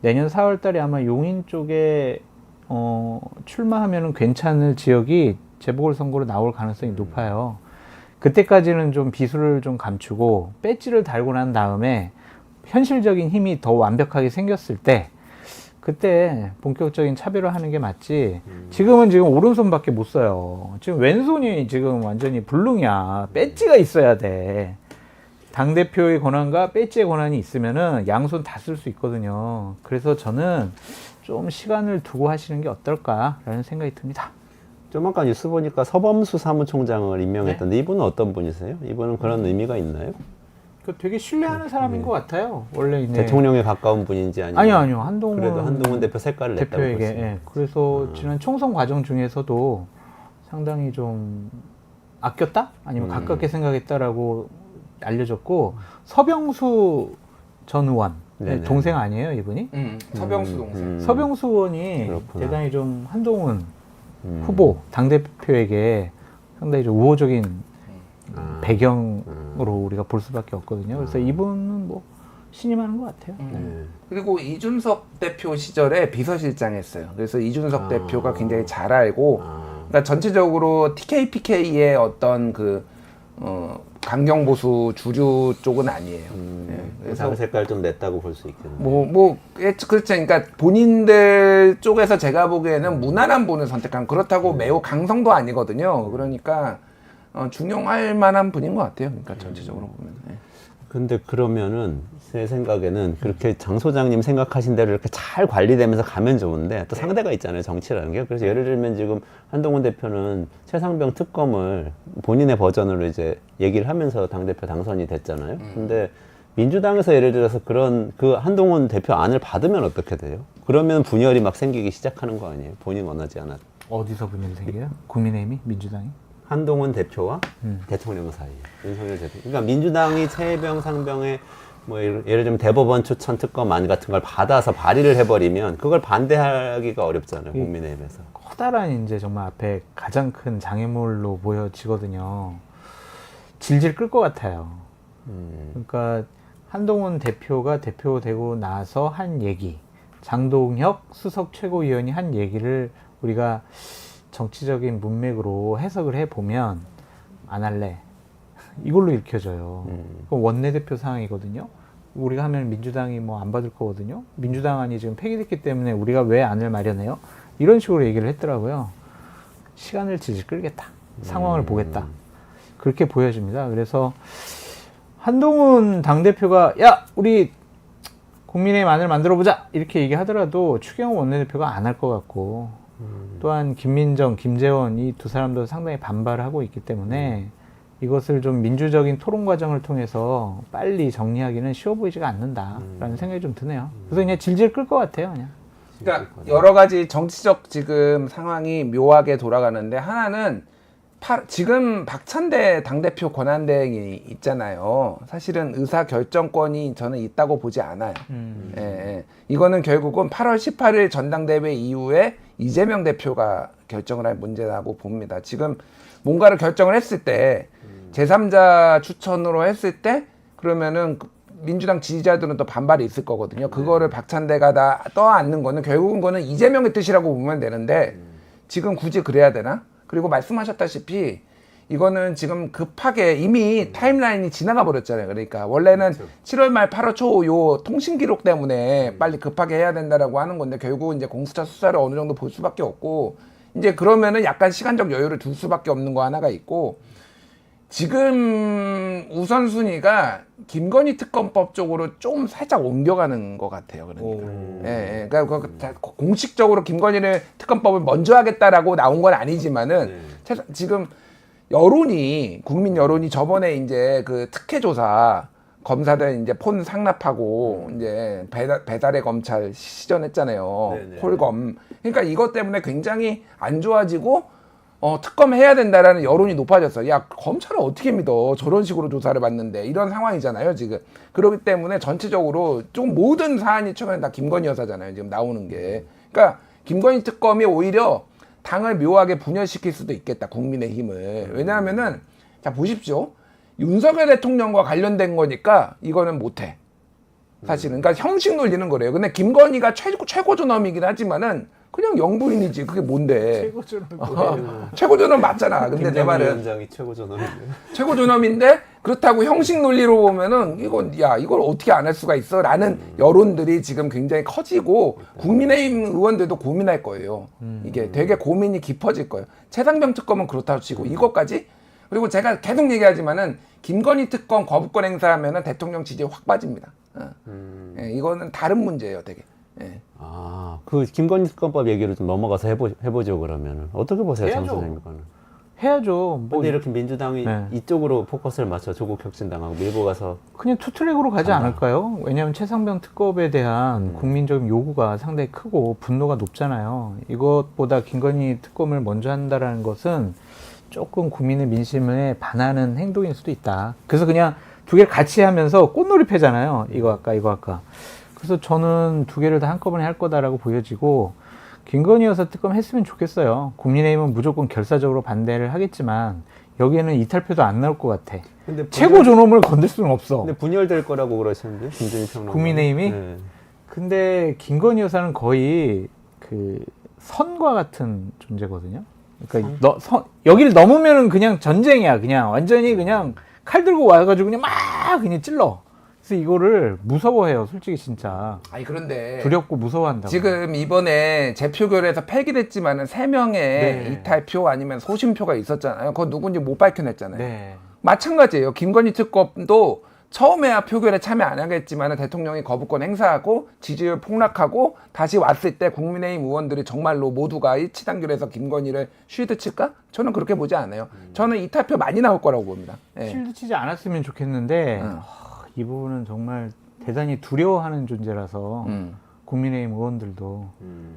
내년 4월 달에 아마 용인 쪽에 출마하면 괜찮을 지역이 재보궐선거로 나올 가능성이 높아요. 그때까지는 좀 비수를 좀 감추고 배지를 달고 난 다음에 현실적인 힘이 더 완벽하게 생겼을 때 그때 본격적인 차별을 하는 게 맞지. 지금은 지금 오른손밖에 못 써요. 지금 왼손이 지금 완전히 불능이야. 배지가 있어야 돼. 당대표의 권한과 배지의 권한이 있으면은 양손 다 쓸 수 있거든요. 그래서 저는 좀 시간을 두고 하시는 게 어떨까라는 생각이 듭니다. 좀 아까 뉴스 보니까 서범수 사무총장을 임명했던데 이분은 어떤 분이세요? 이분은 그런 의미가 있나요? 되게 신뢰하는 사람인 것 같아요. 원래 이제 대통령에 가까운 분인지 아니면 아니요. 한동훈 그래도 한동훈 대표 색깔을 냈다고 대표에게 보시면. 예. 그래서 지난 총선 과정 중에서도 상당히 좀 아꼈다? 아니면 가깝게 생각했다라고 알려졌고 서병수 전 의원 네네. 동생 아니에요 이분이? 서병수 동생. 서병수 의원이 그렇구나. 대단히 좀 한동훈 후보 당대표에게 상당히 좀 우호적인 배경으로 우리가 볼 수밖에 없거든요. 그래서 이분은 뭐 신임하는 것 같아요. 그리고 이준석 대표 시절에 비서실장 했어요. 그래서 이준석 대표가 굉장히 잘 알고, 그러니까 전체적으로 TKPK의 어떤 강경보수 주류 쪽은 아니에요. 그래서 당 색깔 좀 냈다고 볼 수 있겠네요. 그렇죠. 그러니까 본인들 쪽에서 제가 보기에는 무난한 분을 선택한, 그렇다고 매우 강성도 아니거든요. 그러니까 중용할 만한 분인 것 같아요. 그러니까 전체적으로 보면. 근데 그러면은 제 생각에는 그렇게 장 소장님 생각하신 대로 이렇게 잘 관리되면서 가면 좋은데 또 상대가 있잖아요, 정치라는 게. 그래서 예를 들면 지금 한동훈 대표는 최상병 특검을 본인의 버전으로 이제 얘기를 하면서 당대표 당선이 됐잖아요. 근데 민주당에서 예를 들어서 그런 그 한동훈 대표 안을 받으면 어떻게 돼요? 그러면 분열이 막 생기기 시작하는 거 아니에요? 본인 원하지 않아도. 어디서 분열이 생겨요? 국민의힘이? 민주당이? 한동훈 대표와 대통령 사이에 윤석열 대통령. 그러니까 민주당이 최혜병 상병의 뭐 예를 들면 대법원 추천 특검안 같은 걸 받아서 발의를 해버리면 그걸 반대하기가 어렵잖아요. 국민의힘에서. 커다란 이제 정말 앞에 가장 큰 장애물로 보여지거든요. 질질 끌 것 같아요. 그러니까 한동훈 대표가 대표되고 나서 한 얘기, 장동혁 수석 최고위원이 한 얘기를 우리가 정치적인 문맥으로 해석을 해보면 안 할래. 이걸로 읽혀져요. 그건 원내대표 상황이거든요. 우리가 하면 민주당이 뭐 안 받을 거거든요. 민주당 안이 지금 폐기됐기 때문에 우리가 왜 안을 마련해요? 이런 식으로 얘기를 했더라고요. 시간을 질질 끌겠다. 상황을 보겠다. 그렇게 보여집니다. 그래서 한동훈 당대표가 야 우리 국민의힘 안을 만들어보자 이렇게 얘기하더라도 추경호 원내대표가 안 할 것 같고 또한 김민정, 김재원 이 두 사람도 상당히 반발을 하고 있기 때문에 이것을 좀 민주적인 토론 과정을 통해서 빨리 정리하기는 쉬워 보이지가 않는다라는 생각이 좀 드네요. 그래서 그냥 질질 끌 것 같아요. 그냥. 그러니까 여러 가지 정치적 지금 상황이 묘하게 돌아가는데 하나는 지금 박찬대 당대표 권한대행이 있잖아요. 사실은 의사 결정권이 저는 있다고 보지 않아요. 예, 예. 이거는 결국은 8월 18일 전당대회 이후에 이재명 대표가 결정을 할 문제라고 봅니다. 지금 뭔가를 결정을 했을 때 제3자 추천으로 했을 때 그러면은 민주당 지지자들은 또 반발이 있을 거거든요. 그거를 박찬대가 다 떠안는 거는 결국은 거는 이재명의 뜻이라고 보면 되는데 지금 굳이 그래야 되나? 그리고 말씀하셨다시피 이거는 지금 급하게 이미 타임라인이 지나가 버렸잖아요. 그러니까 원래는 7월 말 8월 초 요 통신 기록 때문에 빨리 급하게 해야 된다라고 하는 건데 결국은 이제 공수처 수사를 어느 정도 볼 수밖에 없고 이제 그러면은 약간 시간적 여유를 둘 수밖에 없는 거 하나가 있고 지금 우선순위가 김건희 특검법 쪽으로 좀 살짝 옮겨가는 것 같아요. 그러니까. 예, 예. 그러니까 공식적으로 김건희를 특검법을 먼저 하겠다라고 나온 건 아니지만은 지금 여론이 국민 여론이 저번에 이제 그 특혜 조사 검사들 이제 폰 상납하고 이제 배달의 검찰 시전했잖아요. 홀검. 그러니까 이것 때문에 굉장히 안 좋아지고 특검해야 된다라는 여론이 높아졌어. 야, 검찰을 어떻게 믿어? 저런 식으로 조사를 받는데. 이런 상황이잖아요, 지금. 그렇기 때문에 전체적으로 좀 모든 사안이 최근에 다 김건희 여사잖아요, 지금 나오는 게. 그러니까 김건희 특검이 오히려 당을 묘하게 분열시킬 수도 있겠다, 국민의힘을. 왜냐하면은, 자, 보십시오. 윤석열 대통령과 관련된 거니까 이거는 못해. 사실은. 그러니까 형식 놀리는 거래요. 근데 김건희가 최고 존엄이긴 하지만은 그냥 영부인이지. 그게 뭔데? 최고 존엄. 최고 존엄 맞잖아. 근데 내 말은 위원장이 최고 존엄인데. 최고 존엄인데 그렇다고 형식 논리로 보면은 이걸 어떻게 안 할 수가 있어라는 여론들이 지금 굉장히 커지고 국민의힘 의원들도 고민할 거예요. 이게 되게 고민이 깊어질 거예요. 최상병 특검은 그렇다고 치고 이것까지 그리고 제가 계속 얘기하지만은 김건희 특검 거부권 행사하면은 대통령 지지 확 빠집니다. 예, 이거는 다른 문제예요, 되게. 예. 아, 그 김건희 특검법 얘기를 좀 넘어가서 해보죠 그러면은 어떻게 보세요, 장 해야죠. 선생님 거는? 해야죠. 뭐 근데 이렇게 민주당이 네. 이쪽으로 포커스를 맞춰 조국 혁신당하고 밀고 가서 그냥 투트랙으로 가지 않을까요? 왜냐하면 최상병 특검에 대한 국민적인 요구가 상당히 크고 분노가 높잖아요. 이것보다 김건희 특검을 먼저 한다라는 것은 조금 국민의 민심에 반하는 행동일 수도 있다. 그래서 그냥 두 개를 같이 하면서 꽃놀이 패잖아요. 이거 할까 이거 할까. 그래서 저는 두 개를 다 한꺼번에 할 거다라고 보여지고 김건희 여사 특검 했으면 좋겠어요. 국민의힘은 무조건 결사적으로 반대를 하겠지만 여기에는 이탈표도 안 나올 것 같아. 근데 최고 존엄을 건들 수는 없어. 근데 분열될 거라고 그러시는데 김준일 평론가. 국민의힘이? 네. 근데 김건희 여사는 거의 그 선과 같은 존재거든요. 그러니까 여기를 넘으면은 그냥 전쟁이야. 그냥 완전히 그냥 칼 들고 와가지고 그냥 막 그냥 찔러. 그래서 이거를 무서워해요, 솔직히 진짜. 아니 그런데 두렵고 무서워한다고. 지금 이번에 재표결에서 폐기됐지만은 3명의 네. 이탈표 아니면 소신표가 있었잖아요. 그거 누군지 못 밝혀냈잖아요. 네. 마찬가지예요. 김건희 특검도 처음에야 표결에 참여 안 하겠지만 대통령이 거부권 행사하고 지지율 폭락하고 다시 왔을 때 국민의힘 의원들이 정말로 모두가 일치단결해서 김건희를 쉴드 칠까? 저는 그렇게 보지 않아요. 저는 이탈표 많이 나올 거라고 봅니다. 예. 실드 치지 않았으면 좋겠는데 이 부분은 정말 대단히 두려워하는 존재라서 음. 국민의힘 의원들도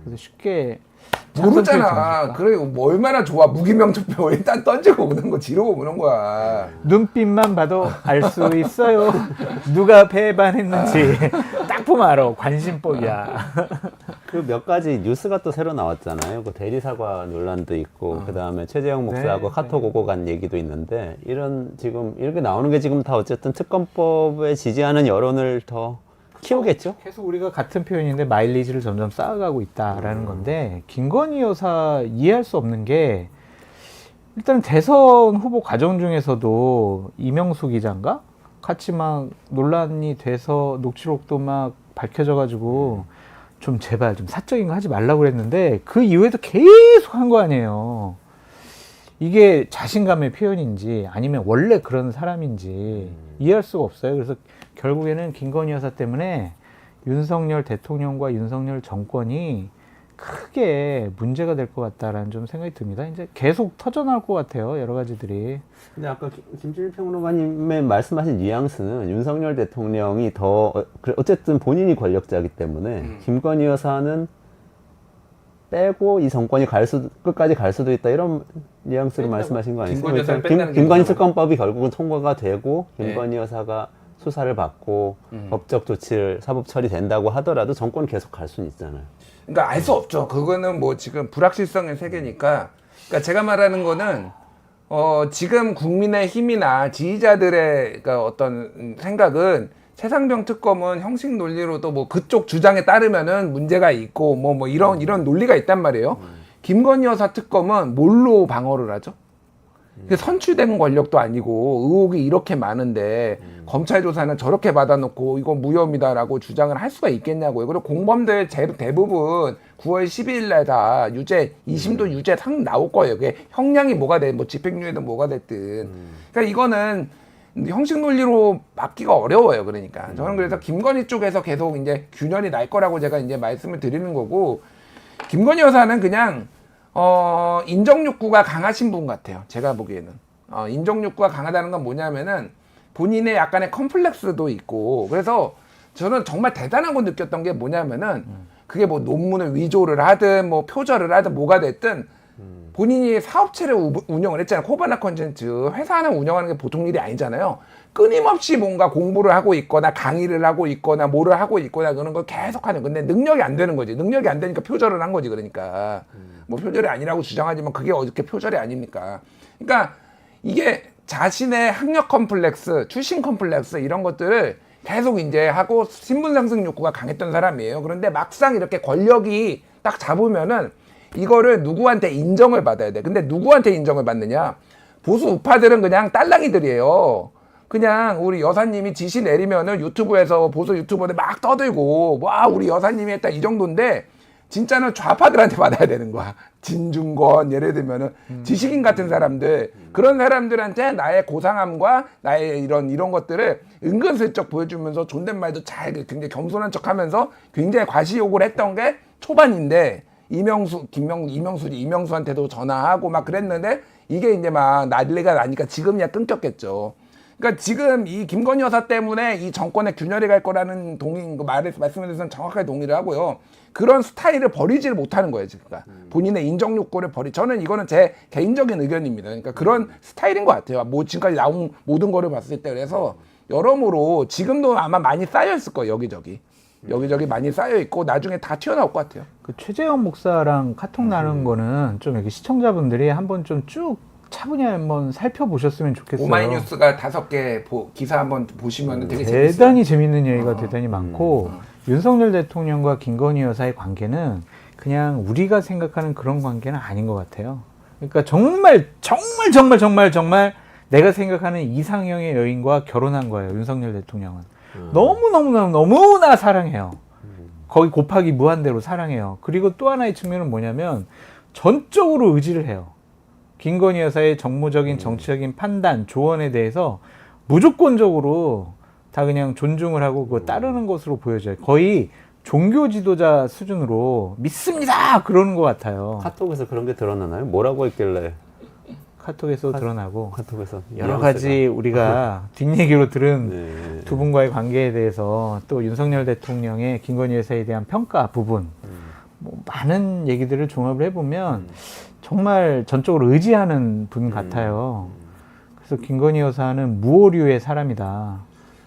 그래서 쉽게 모르잖아. 그래 뭐 얼마나 좋아. 무기명 투표 일단 던지고 오는 거 지르고 오는 거야. 눈빛만 봐도 알 수 있어요. 누가 배반했는지 딱 보면 알아. 관심법이야. 그 몇 가지 뉴스가 또 새로 나왔잖아요. 그 대리사과 논란도 있고, 그 다음에 최재형 목사하고 네, 카톡 오고 간 얘기도 있는데, 이런 지금 이렇게 나오는 게 지금 다 어쨌든 특검법에 지지하는 여론을 더 키우겠죠? 계속 우리가 같은 표현인데 마일리지를 점점 쌓아가고 있다라는 건데 김건희 여사 이해할 수 없는 게 일단 대선 후보 과정 중에서도 이명수 기자인가 같이 막 논란이 돼서 녹취록도 막 밝혀져가지고 좀 제발 좀 사적인 거 하지 말라고 그랬는데 그 이후에도 계속 한 거 아니에요. 이게 자신감의 표현인지 아니면 원래 그런 사람인지 이해할 수가 없어요. 그래서 결국에는 김건희 여사 때문에 윤석열 대통령과 윤석열 정권이 크게 문제가 될 것 같다라는 좀 생각이 듭니다. 이제 계속 터져나올 것 같아요. 여러 가지들이. 근데 아까 김준일 평론가님의 말씀하신 뉘앙스는 윤석열 대통령이 어쨌든 본인이 권력자이기 때문에 김건희 여사는 빼고 이 정권이 끝까지 갈 수도 있다 이런 뉘앙스로 말씀하신 거 아니세요? 김건희 여사를 뺀다는 게 김건희 무슨 특검법이 결국은 통과가 되고 김건희 여사가 수사를 받고 법적 조치를 사법 처리된다고 하더라도 정권은 계속 갈 수는 있잖아요. 그러니까 알 수 없죠. 그거는 뭐 지금 불확실성의 세계니까. 그러니까 제가 말하는 거는 지금 국민의 힘이나 지지자들의 그러니까 어떤 생각은 최상병 특검은 형식 논리로도 뭐 그쪽 주장에 따르면은 문제가 있고 뭐 이런 논리가 있단 말이에요. 김건희 여사 특검은 뭘로 방어를 하죠? 선출된 권력도 아니고 의혹이 이렇게 많은데 검찰 조사는 저렇게 받아놓고 이건 무혐의다라고 주장을 할 수가 있겠냐고요. 그리고 공범들 대부분 9월 12일 날 다 유죄, 2심도 유죄 상 나올 거예요. 그게 형량이 뭐가 돼, 뭐 집행유예든 뭐가 됐든. 그러니까 이거는 형식 논리로 막기가 어려워요. 그러니까 저는 그래서 김건희 쪽에서 계속 이제 균열이 날 거라고 제가 이제 말씀을 드리는 거고, 김건희 여사는 그냥 인정 욕구가 강하신 분 같아요. 제가 보기에는. 인정 욕구가 강하다는 건 뭐냐면은 본인의 약간의 컴플렉스도 있고, 그래서 저는 정말 대단한 거 느꼈던 게 뭐냐면은 그게 뭐 논문을 위조를 하든 뭐 표절을 하든 뭐가 됐든 본인이 사업체를 운영을 했잖아요. 코바나 컨텐츠 회사 하나 운영하는 게 보통 일이 아니잖아요. 끊임없이 뭔가 공부를 하고 있거나 강의를 하고 있거나 뭐를 하고 있거나 그런 걸 계속 하는 건데 능력이 안 되는 거지. 능력이 안 되니까 표절을 한 거지. 그러니까 뭐 표절이 아니라고 주장하지만 그게 어떻게 표절이 아닙니까? 그러니까 이게 자신의 학력 컴플렉스, 출신 컴플렉스 이런 것들을 계속 이제 하고 신분 상승 욕구가 강했던 사람이에요. 그런데 막상 이렇게 권력이 딱 잡으면은 이거를 누구한테 인정을 받아야 돼. 근데 누구한테 인정을 받느냐? 보수 우파들은 그냥 딸랑이들이에요. 그냥 우리 여사님이 지시 내리면은 유튜브에서 보수 유튜버들 막 떠들고 와 우리 여사님이 했다 이 정도인데 진짜는 좌파들한테 받아야 되는 거야. 진중권 예를 들면은 지식인 같은 사람들, 그런 사람들한테 나의 고상함과 나의 이런 것들을 은근슬쩍 보여주면서 존댓말도 잘 굉장히 겸손한 척하면서 굉장히 과시욕을 했던 게 초반인데, 이명수한테도 전화하고 막 그랬는데 이게 이제 막 난리가 나니까 지금이야 끊겼겠죠. 그러니까 지금 이 김건희 여사 때문에 이 정권에 균열이 갈 거라는 말씀에 대해서는 정확하게 동의를 하고요. 그런 스타일을 버리지를 못하는 거예요, 지금. 그러니까 본인의 인정 욕구를 저는 이거는 제 개인적인 의견입니다. 그러니까 그런 스타일인 것 같아요. 뭐 지금까지 나온 모든 거를 봤을 때. 그래서 여러모로 지금도 아마 많이 쌓여 있을 거예요, 여기저기 많이 쌓여 있고 나중에 다 튀어나올 것 같아요. 그 최재형 목사랑 카톡 나눈 거는 좀 여기 시청자분들이 한번 좀 쭉 차분히 한번 살펴보셨으면 좋겠어요. 오마이뉴스가 5개 기사 한번 보시면 되게 대단히 재밌는 얘기가 대단히 많고 윤석열 대통령과 김건희 여사의 관계는 그냥 우리가 생각하는 그런 관계는 아닌 것 같아요. 그러니까 정말 내가 생각하는 이상형의 여인과 결혼한 거예요. 윤석열 대통령은. 너무나 사랑해요. 거기 곱하기 무한대로 사랑해요. 그리고 또 하나의 측면은 뭐냐면 전적으로 의지를 해요. 김건희 여사의 정무적인 정치적인 판단, 조언에 대해서 무조건적으로 다 그냥 존중을 하고 그거 따르는 것으로 보여져요. 거의 종교 지도자 수준으로 믿습니다! 그러는 것 같아요. 카톡에서 그런 게 드러나나요? 뭐라고 했길래? 카톡에서 드러나고 카톡에서 여러 가지 우리가 뒷얘기로 들은 네. 두 분과의 관계에 대해서 또 윤석열 대통령의 김건희 여사에 대한 평가 부분 뭐 많은 얘기들을 종합을 해보면 정말 전적으로 의지하는 분 같아요. 그래서 김건희 여사는 무오류의 사람이다.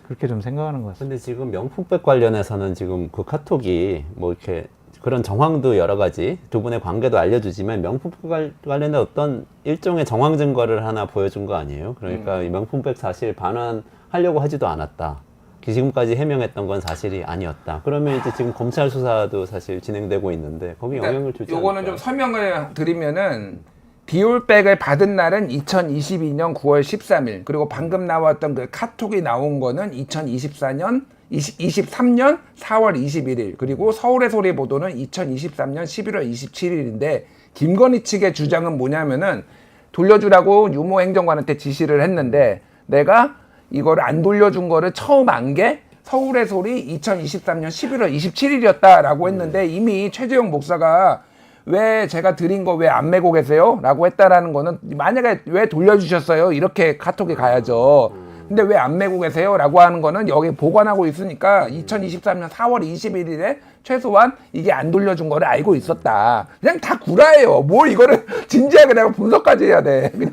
그렇게 좀 생각하는 것 같습니다. 근데 지금 명품백 관련해서는 지금 그 카톡이 뭐 이렇게 그런 정황도 여러 가지 두 분의 관계도 알려주지만 명품백 관련된 어떤 일종의 정황 증거를 하나 보여준 거 아니에요? 그러니까 이 명품백 사실 반환하려고 하지도 않았다. 지금까지 해명했던 건 사실이 아니었다. 그러면 이제 지금 검찰 수사도 사실 진행되고 있는데 거기 영향을 주지 요거는 않을까요? 좀 설명을 드리면은 디올백을 받은 날은 2022년 9월 13일 그리고 방금 나왔던 그 카톡이 나온 거는 2023년 4월 21일 그리고 서울의 소리 보도는 2023년 11월 27일인데 김건희 측의 주장은 뭐냐면은 돌려주라고 유모 행정관한테 지시를 했는데 내가 이거를 안 돌려준 거를 처음 안 게 서울의 소리 2023년 11월 27일이었다라고 했는데 이미 최재형 목사가 왜 제가 드린 거 왜 안 메고 계세요? 라고 했다라는 거는 만약에 왜 돌려주셨어요? 이렇게 카톡이 가야죠. 근데 왜 안 메고 계세요? 라고 하는 거는 여기 보관하고 있으니까 2023년 4월 21일에 최소한 이게 안 돌려준 거를 알고 있었다. 그냥 다 구라예요. 뭘 이거를 진지하게 내가 분석까지 해야 돼. 그냥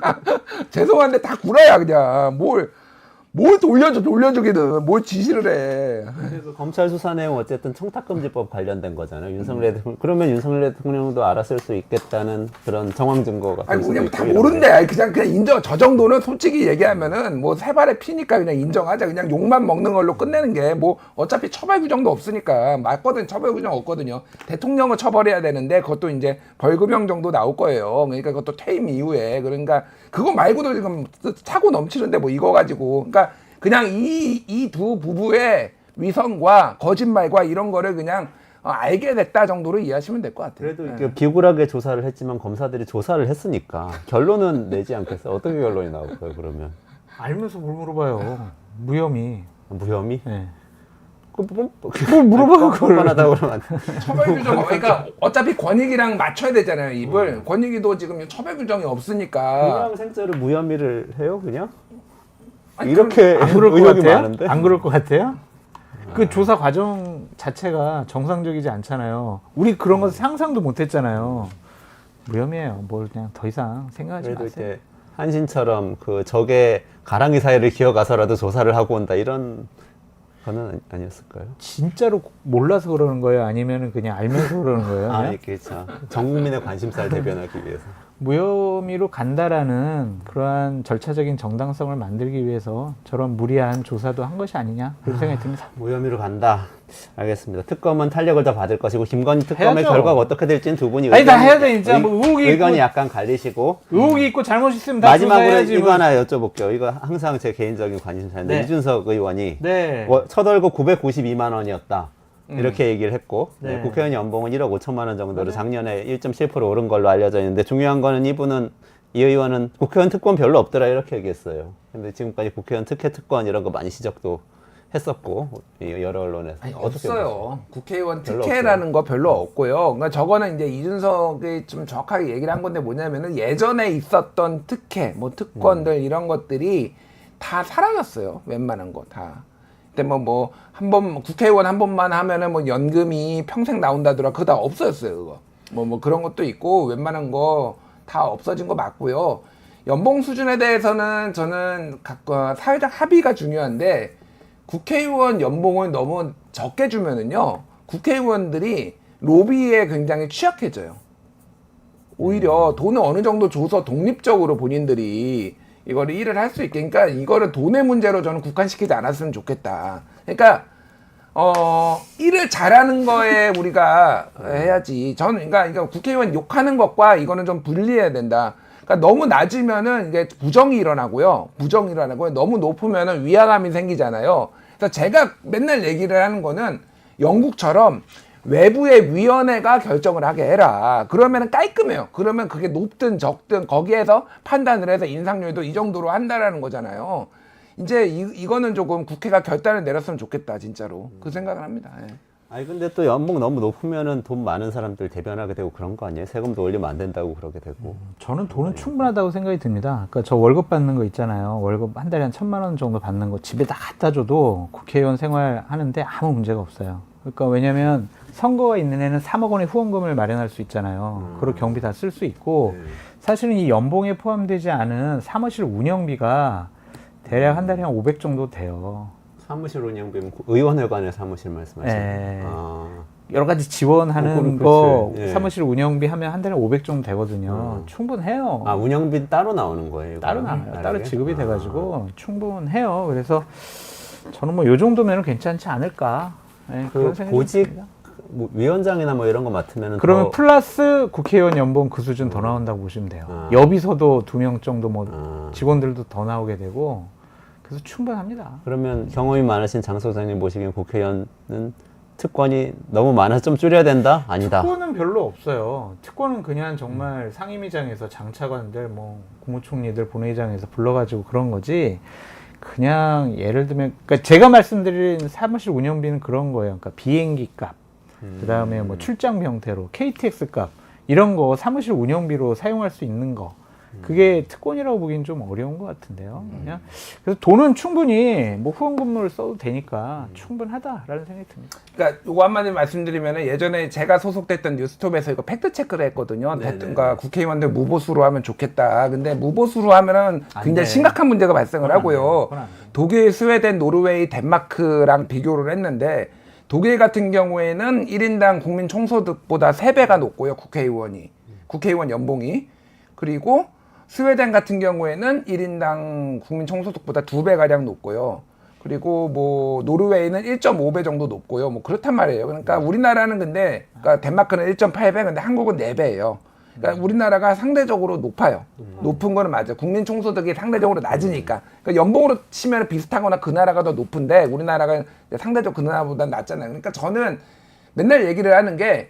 죄송한데 다 구라야 그냥. 뭘 돌려주기는 뭘 지시를 해. 그래서 검찰 수사 내용 어쨌든 청탁금지법 관련된 거잖아요. 윤석열 대통령 그러면 윤석열 대통령도 알았을 수 있겠다는 그런 정황 증거가 될 아니 수도 그냥 있고 다 이런 모른대. 거예요. 아니, 그냥 인정. 저 정도는 솔직히 얘기하면은 뭐 세 발에 피니까 그냥 인정하자. 그냥 욕만 먹는 걸로 끝내는 게 뭐 어차피 처벌 규정도 없으니까 맞거든. 처벌 규정 없거든요. 대통령을 처벌해야 되는데 그것도 이제 벌금형 정도 나올 거예요. 그러니까 그것도 퇴임 이후에 그러니까 그거 말고도 지금 차고 넘치는데 뭐 이거 가지고 그러니까. 그냥 이 두 부부의 위선과 거짓말과 이런 거를 그냥 알게 됐다 정도로 이해하시면 될 것 같아요. 그래도 이렇게 비굴하게 조사를 했지만 검사들이 조사를 했으니까 결론은 내지 않겠어요? 어떻게 결론이 나올까요? 그러면 알면서 뭘 물어봐요. 무혐의. 무혐의? 네. 뭘 물어봐요? 뻔뻔하다고 그러면 안 돼. 처벌 규정 그러니까 어차피 권익이랑 맞춰야 되잖아요. 입을 권익이도 지금 처벌 규정이 없으니까. 그냥 생자로 무혐의를 해요? 그냥? 아니, 이렇게 안 그럴 것 의혹이 같아요? 많은데? 안 그럴 것 같아요? 그 조사 과정 자체가 정상적이지 않잖아요. 우리 그런 거 상상도 못 했잖아요. 무혐의해요. 뭘 그냥 더 이상 생각하지 그래도 마세요. 이렇게 한신처럼 그 적의 가랑이 사이를 기어가서라도 조사를 하고 온다 이런 거는 아니었을까요? 진짜로 몰라서 그러는 거예요? 아니면 그냥 알면서 그러는 거예요? 아, 그냥? 이렇게 참 전국민의 관심사를 대변하기 위해서. 무혐의로 간다라는 그러한 절차적인 정당성을 만들기 위해서 저런 무리한 조사도 한 것이 아니냐 그런 생각이 듭니다. 무혐의로 간다. 알겠습니다. 특검은 탄력을 더 받을 것이고 김건희 특검의 해야죠. 결과가 어떻게 될지는 두 분이 아니, 다 해야 돼, 진짜. 뭐 의혹이 의견이 있고- 약간 갈리시고 의혹이 있고 잘못 있으면 다 마지막으로 조사해야지. 이거 뭐. 하나 여쭤볼게요. 이거 항상 제 개인적인 관심사인데 네. 이준석 의원이 네. 첫 월급 992만 원이었다. 이렇게 얘기를 했고 네. 국회의원 연봉은 1억 5천만 원 정도로 작년에 1.7% 오른 걸로 알려져 있는데 중요한 거는 이 의원은 국회의원 특권 별로 없더라 이렇게 얘기했어요. 근데 지금까지 국회의원 특권 이런 거 많이 지적도 했었고 여러 언론에서 아니, 어떻게 없어요. 보세요? 국회의원 별로 특혜라는 거 별로 없고요. 그러니까 저거는 이제 이준석이 좀 정확하게 얘기를 한 건데 뭐냐면은 예전에 있었던 특혜, 뭐 특권들 이런 것들이 다 사라졌어요. 웬만한 거 다. 근데 뭐 한 번 국회의원 한 번만 하면은 뭐 연금이 평생 나온다더라. 그거 다 없어졌어요. 그거. 뭐 그런 것도 있고 웬만한 거 다 없어진 거 맞고요. 연봉 수준에 대해서는 저는 사회적 합의가 중요한데 국회의원 연봉을 너무 적게 주면은요 국회의원들이 로비에 굉장히 취약해져요. 오히려 돈을 어느 정도 줘서 독립적으로 본인들이 이거를 일을 할 수 있게, 그러니까 이거를 돈의 문제로 저는 국한시키지 않았으면 좋겠다. 그러니까 일을 잘하는 거에 우리가 해야지. 저는 그러니까 국회의원 욕하는 것과 이거는 좀 분리해야 된다. 그러니까 너무 낮으면은 이게 부정이 일어나고요. 너무 높으면은 위화감이 생기잖아요. 그래서 제가 맨날 얘기를 하는 거는 영국처럼 외부의 위원회가 결정을 하게 해라. 그러면은 깔끔해요. 그러면 그게 높든 적든 거기에서 판단을 해서 인상률도 이 정도로 한다라는 거잖아요. 이제 이거는 조금 국회가 결단을 내렸으면 좋겠다, 진짜로. 그 생각을 합니다. 예. 아니 근데 또 연봉 너무 높으면은 돈 많은 사람들 대변하게 되고 그런 거 아니에요? 세금도 올리면 안 된다고 그러게 되고. 저는 돈은 충분하다고 생각이 듭니다. 그러니까 저 월급 받는 거 있잖아요. 월급 한 달에 한 1,000만 원 정도 받는 거 집에다 갖다 줘도 국회의원 생활하는데 아무 문제가 없어요. 그러니까 왜냐면 선거가 있는 애는 3억 원의 후원금을 마련할 수 있잖아요. 그리고 경비 다 쓸 수 있고 사실은 이 연봉에 포함되지 않은 사무실 운영비가 대략 한 달에 한 500 정도 돼요. 사무실 운영비면 의원회관의 사무실 말씀하시는 네. 거예요? 아. 여러 가지 지원하는 그렇지. 거 예. 사무실 운영비 하면 한 달에 500 정도 되거든요. 충분해요. 아, 운영비 따로 나오는 거예요? 따로 이거는? 나와요. 따로 다르게? 지급이 돼가지고 충분해요. 그래서 저는 뭐 요 정도면 괜찮지 않을까. 네, 그 그런 생각이 보직 듭니다. 뭐 위원장이나 뭐 이런 거 맡으면 그러면 플러스 국회의원 연봉 그 수준 더 나온다고 보시면 돼요. 아. 여비서도 2명 정도 뭐 아. 직원들도 더 나오게 되고 그래서 충분합니다. 그러면 경험이 많으신 장 소장님 보시기엔 국회의원은 특권이 너무 많아서 좀 줄여야 된다? 아니다. 특권은 별로 없어요. 특권은 그냥 정말 상임위장에서 장차관들, 뭐 국무총리들, 본회의장에서 불러가지고 그런 거지. 그냥 예를 들면, 그러니까 제가 말씀드린 사무실 운영비는 그런 거예요. 그러니까 비행기 값, 그 다음에 뭐 출장 형태로 KTX 값 이런 거 사무실 운영비로 사용할 수 있는 거. 그게 특권이라고 보기엔 좀 어려운 것 같은데요. 그냥 그래서 돈은 충분히 뭐 후원금을 써도 되니까 충분하다라는 생각이 듭니다. 그러니까 요거 한마디 말씀드리면 예전에 제가 소속됐던 뉴스톱에서 이거 팩트 체크를 했거든요. 그러니까 국회의원들 무보수로 하면 좋겠다. 근데 무보수로 하면은 굉장히 심각한 문제가 발생을 하고요. 독일, 스웨덴, 노르웨이, 덴마크랑 비교를 했는데 독일 같은 경우에는 1인당 국민 총소득보다 3배가 높고요. 국회의원 연봉이. 그리고 스웨덴 같은 경우에는 1인당 국민 총소득보다 2배가량 높고요. 그리고 뭐 노르웨이는 1.5배 정도 높고요. 뭐 그렇단 말이에요. 그러니까 우리나라는 근데 그러니까 덴마크는 1.8배 근데 한국은 4배예요. 그러니까 우리나라가 상대적으로 높아요. 높은 거는 맞아요. 국민 총소득이 상대적으로 낮으니까. 그러니까 연봉으로 치면 비슷하거나 그 나라가 더 높은데 우리나라가 상대적으로 그 나라보다 낮잖아요. 그러니까 저는 맨날 얘기를 하는 게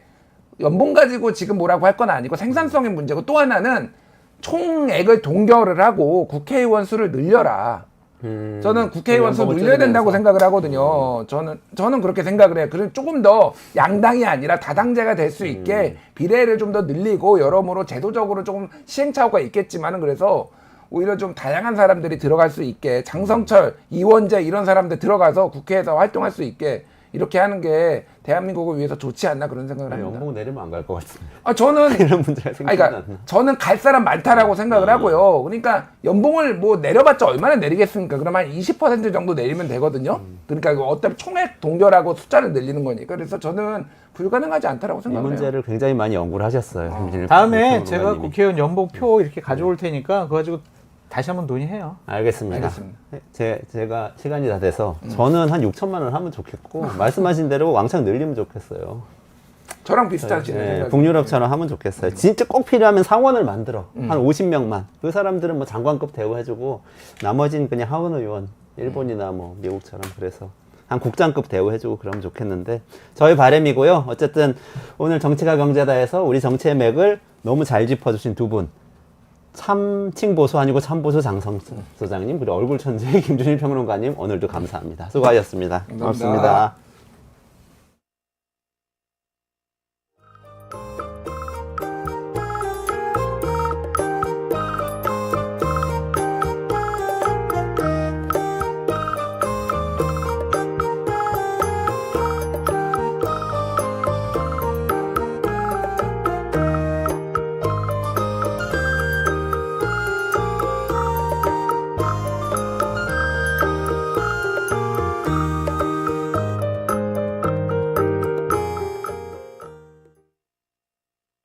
연봉 가지고 지금 뭐라고 할 건 아니고 생산성의 문제고 또 하나는 총액을 동결을 하고 국회의원 수를 늘려라. 저는 국회의원 수 늘려야 된다고 생각을 하거든요. 저는 그렇게 생각을 해요. 그래서 조금 더 양당이 아니라 다당제가 될 수 있게 비례를 좀 더 늘리고 여러모로 제도적으로 조금 시행착오가 있겠지만은 그래서 오히려 좀 다양한 사람들이 들어갈 수 있게 장성철, 이원재 이런 사람들 들어가서 국회에서 활동할 수 있게 이렇게 하는 게 대한민국을 위해서 좋지 않나 그런 생각을 합니다. 연봉 내리면 안 갈 것 같은데. 저는 이런 문제가 생기지 않나. 저는 갈 사람 많다라고 생각을 하고요. 그러니까 연봉을 뭐 내려봤자 얼마나 내리겠습니까? 그러면 한 20% 정도 내리면 되거든요. 그러니까 어차피 총액 동결하고 숫자를 늘리는 거니까. 그래서 저는 불가능하지 않다라고 이 생각을 해요. 문제를 굉장히 많이 연구를 하셨어요. 다음에 제가 국회의원 연봉표 이렇게 가져올 테니까 그거 가지고 다시 한번 논의해요. 알겠습니다. 알겠습니다. 제가 시간이 다 돼서 저는 한 6천만 원 하면 좋겠고 말씀하신 대로 왕창 늘리면 좋겠어요. 저랑 비슷하시네요. 생각이. 북유럽처럼 하면 좋겠어요. 진짜 꼭 필요하면 상원을 만들어. 한 50명만. 그 사람들은 뭐 장관급 대우해주고 나머지는 그냥 하원 의원, 일본이나 뭐 미국처럼 그래서 한 국장급 대우해주고 그러면 좋겠는데 저희 바람이고요. 어쨌든 오늘 정치가 경제다에서 우리 정치의 맥을 너무 잘 짚어주신 두 분. 참칭 보수 아니고 참보수 장성철 소장님 그리고 얼굴 천재 김준일 평론가님 오늘도 감사합니다. 수고하셨습니다. 고맙습니다.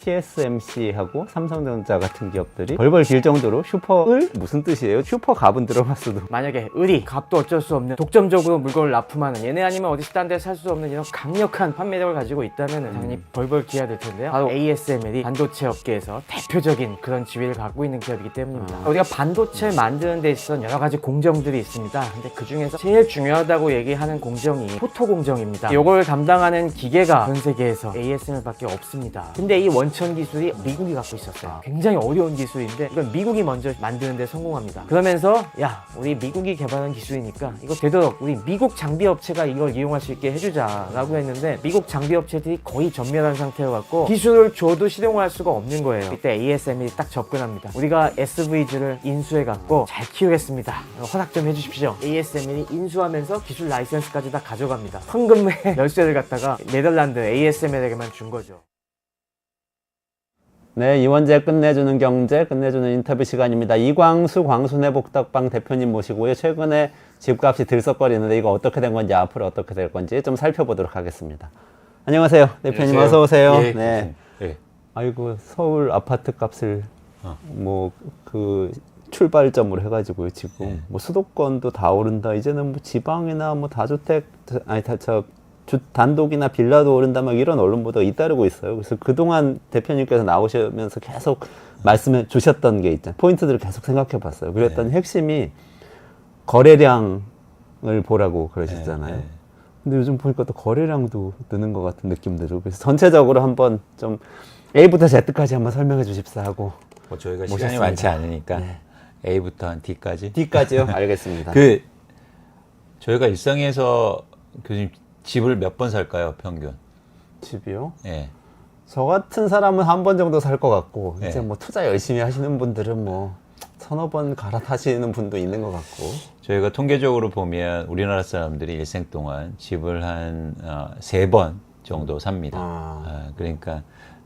TSMC하고 삼성전자 같은 기업들이 벌벌 길 정도로 슈퍼을 무슨 뜻이에요? 슈퍼갑은 들어봤어도 만약에 의리, 값도 어쩔 수 없는 독점적으로 물건을 납품하는 얘네 아니면 어디 딴 데 살 수 없는 이런 강력한 판매력을 가지고 있다면 당연히 벌벌 기해야 될 텐데요. 바로 ASML이 반도체 업계에서 대표적인 그런 지위를 갖고 있는 기업이기 때문입니다. 우리가 반도체를 만드는 데 있어서 여러 가지 공정들이 있습니다. 근데 그 중에서 제일 중요하다고 얘기하는 공정이 포토 공정입니다. 이걸 담당하는 기계가 전 세계에서 ASML밖에 없습니다. 근데 이 원칙 원천 기술이 미국이 갖고 있었어요. 굉장히 어려운 기술인데 이건 미국이 먼저 만드는 데 성공합니다. 그러면서 야, 우리 미국이 개발한 기술이니까 이거 되도록 우리 미국 장비 업체가 이걸 이용할 수 있게 해주자라고 했는데 미국 장비 업체들이 거의 전멸한 상태여 갖고 기술을 줘도 실용할 수가 없는 거예요. 이때 ASM이 딱 접근합니다. 우리가 SVG를 인수해 갖고 잘 키우겠습니다. 허락 좀 해주십시오. ASM이 인수하면서 기술 라이센스까지 다 가져갑니다. 황금의 열쇠를 갖다가 네덜란드 ASM에게만 준 거죠. 네, 이원재 끝내주는 경제, 끝내주는 인터뷰 시간입니다. 이광수 광순의 복덕방 대표님 모시고요. 최근에 집값이 들썩거리는데 이거 어떻게 된 건지 앞으로 어떻게 될 건지 좀 살펴보도록 하겠습니다. 안녕하세요, 대표님. 안녕하세요. 어서 오세요. 예, 네. 예. 아이고, 서울 아파트 값을 출발점으로 해가지고요. 지금 뭐 수도권도 다 오른다. 이제는 뭐 지방이나 뭐 다주택 아니 단독이나 빌라도 오른다 막 이런 언론 보도가 잇따르고 있어요. 그래서 그동안 대표님께서 나오시면서 계속 말씀해 주셨던 게 있잖아요. 포인트들을 계속 생각해 봤어요. 그랬더니 핵심이 거래량을 보라고 그러셨잖아요. 근데 요즘 보니까 또 거래량도 느는 것 같은 느낌 들고, 그래서 전체적으로 한번 좀 A부터 Z까지 한번 설명해 주십사 하고. 뭐 저희가 모셨습니다. 시간이 많지 않으니까 네. A부터 한 D까지. D까지요? 알겠습니다. 저희가 일상에서 교수님 집을 몇 번 살까요, 평균? 집이요? 예. 저 같은 사람은 한 번 정도 살 것 같고, 네. 이제 뭐 투자 열심히 하시는 분들은 뭐 서너 번 갈아타시는 분도 있는 것 같고. 저희가 통계적으로 보면 우리나라 사람들이 일생 동안 집을 한 3번 정도 삽니다. 그러니까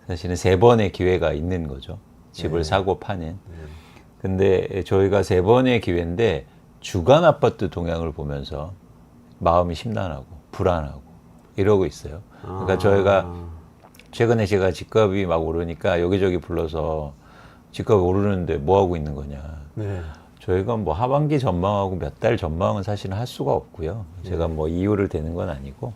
사실은 3번의 기회가 있는 거죠. 집을 사고 파는. 근데 저희가 3번의 기회인데 주간 아파트 동향을 보면서 마음이 심란하고 불안하고 이러고 있어요. 그러니까 저희가 최근에 제가 집값이 막 오르니까 여기저기 불러서 집값이 오르는데 뭐 하고 있는 거냐. 네. 저희가 뭐 하반기 전망하고 몇 달 전망은 사실은 할 수가 없고요. 제가 뭐 이유를 대는 건 아니고,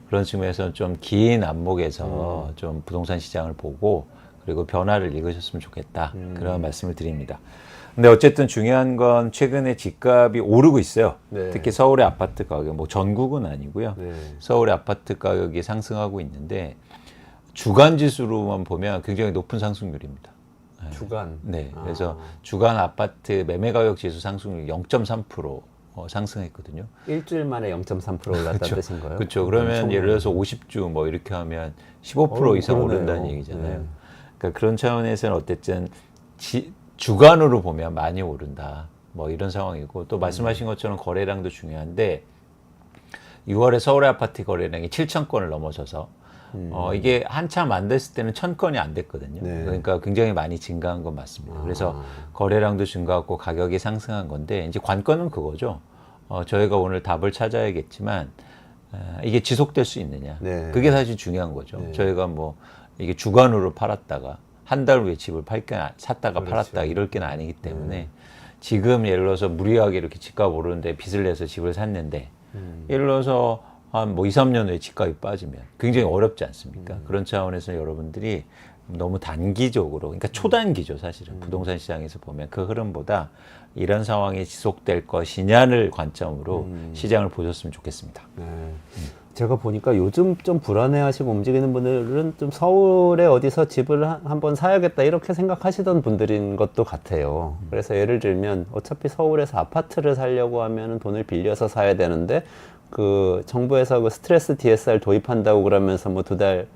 그런 측면에서 좀 긴 안목에서 좀 부동산 시장을 보고 그리고 변화를 읽으셨으면 좋겠다. 그런 말씀을 드립니다. 근데 어쨌든 중요한 건 최근에 집값이 오르고 있어요. 네. 특히 서울의 아파트 가격, 뭐 전국은 아니고요. 네. 서울의 아파트 가격이 상승하고 있는데 주간 지수로만 보면 굉장히 높은 상승률입니다. 주간. 네, 그래서 주간 아파트 매매 가격 지수 상승률 0.3% 상승했거든요. 일주일 만에 0.3% 올랐다는 그쵸. 뜻인 거예요? 그렇죠. 그러면 엄청나네. 예를 들어서 50주 뭐 이렇게 하면 15% 이상 그러네요. 오른다는 얘기잖아요. 네. 그러니까 그런 차원에서는 어쨌든 주간으로 보면 많이 오른다. 뭐 이런 상황이고, 또 말씀하신 것처럼 거래량도 중요한데 6월에 서울의 아파트 거래량이 7천 건을 넘어서서 이게 한참 안 됐을 때는 1,000건이 안 됐거든요. 네. 그러니까 굉장히 많이 증가한 건 맞습니다. 그래서 거래량도 증가하고 가격이 상승한 건데, 이제 관건은 그거죠. 저희가 오늘 답을 찾아야겠지만 이게 지속될 수 있느냐. 네. 그게 사실 중요한 거죠. 네. 저희가 뭐 이게 주간으로 팔았다가 한 달 후에 집을 샀다가 그렇죠. 팔았다 이럴 게는 아니기 때문에 지금 예를 들어서 무리하게 이렇게 집값 오르는데 빚을 내서 집을 샀는데 예를 들어서 한 뭐 2, 3년 후에 집값이 빠지면 굉장히 어렵지 않습니까? 그런 차원에서 여러분들이 너무 단기적으로, 그러니까 초단기죠, 사실은. 부동산 시장에서 보면 그 흐름보다 이런 상황이 지속될 것이냐를 관점으로 시장을 보셨으면 좋겠습니다. 네. 제가 보니까 요즘 좀 불안해하시고 움직이는 분들은 좀 서울에 어디서 집을 한번 사야겠다 이렇게 생각하시던 분들인 것도 같아요. 그래서 예를 들면 어차피 서울에서 아파트를 사려고 하면 돈을 빌려서 사야 되는데, 그 정부에서 그 스트레스 DSR 도입한다고 그러면서 뭐 2달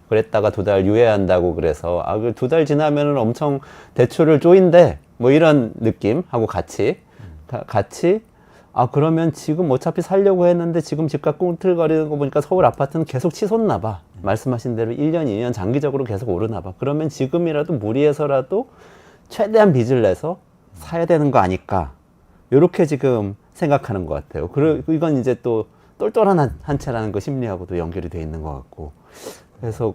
그랬다가 2달 유예한다고 그래서 그 2달 지나면은 엄청 대출을 쪼인대 뭐 이런 느낌하고 같이 그러면 지금 어차피 살려고 했는데 지금 집값 꿈틀거리는 거 보니까 서울 아파트는 계속 치솟나 봐. 말씀하신 대로 1년, 2년 장기적으로 계속 오르나 봐. 그러면 지금이라도 무리해서라도 최대한 빚을 내서 사야 되는 거 아닐까. 요렇게 지금 생각하는 것 같아요. 그리고 이건 이제 또 똘똘한 한 채라는 거 심리하고도 연결이 돼 있는 것 같고. 그래서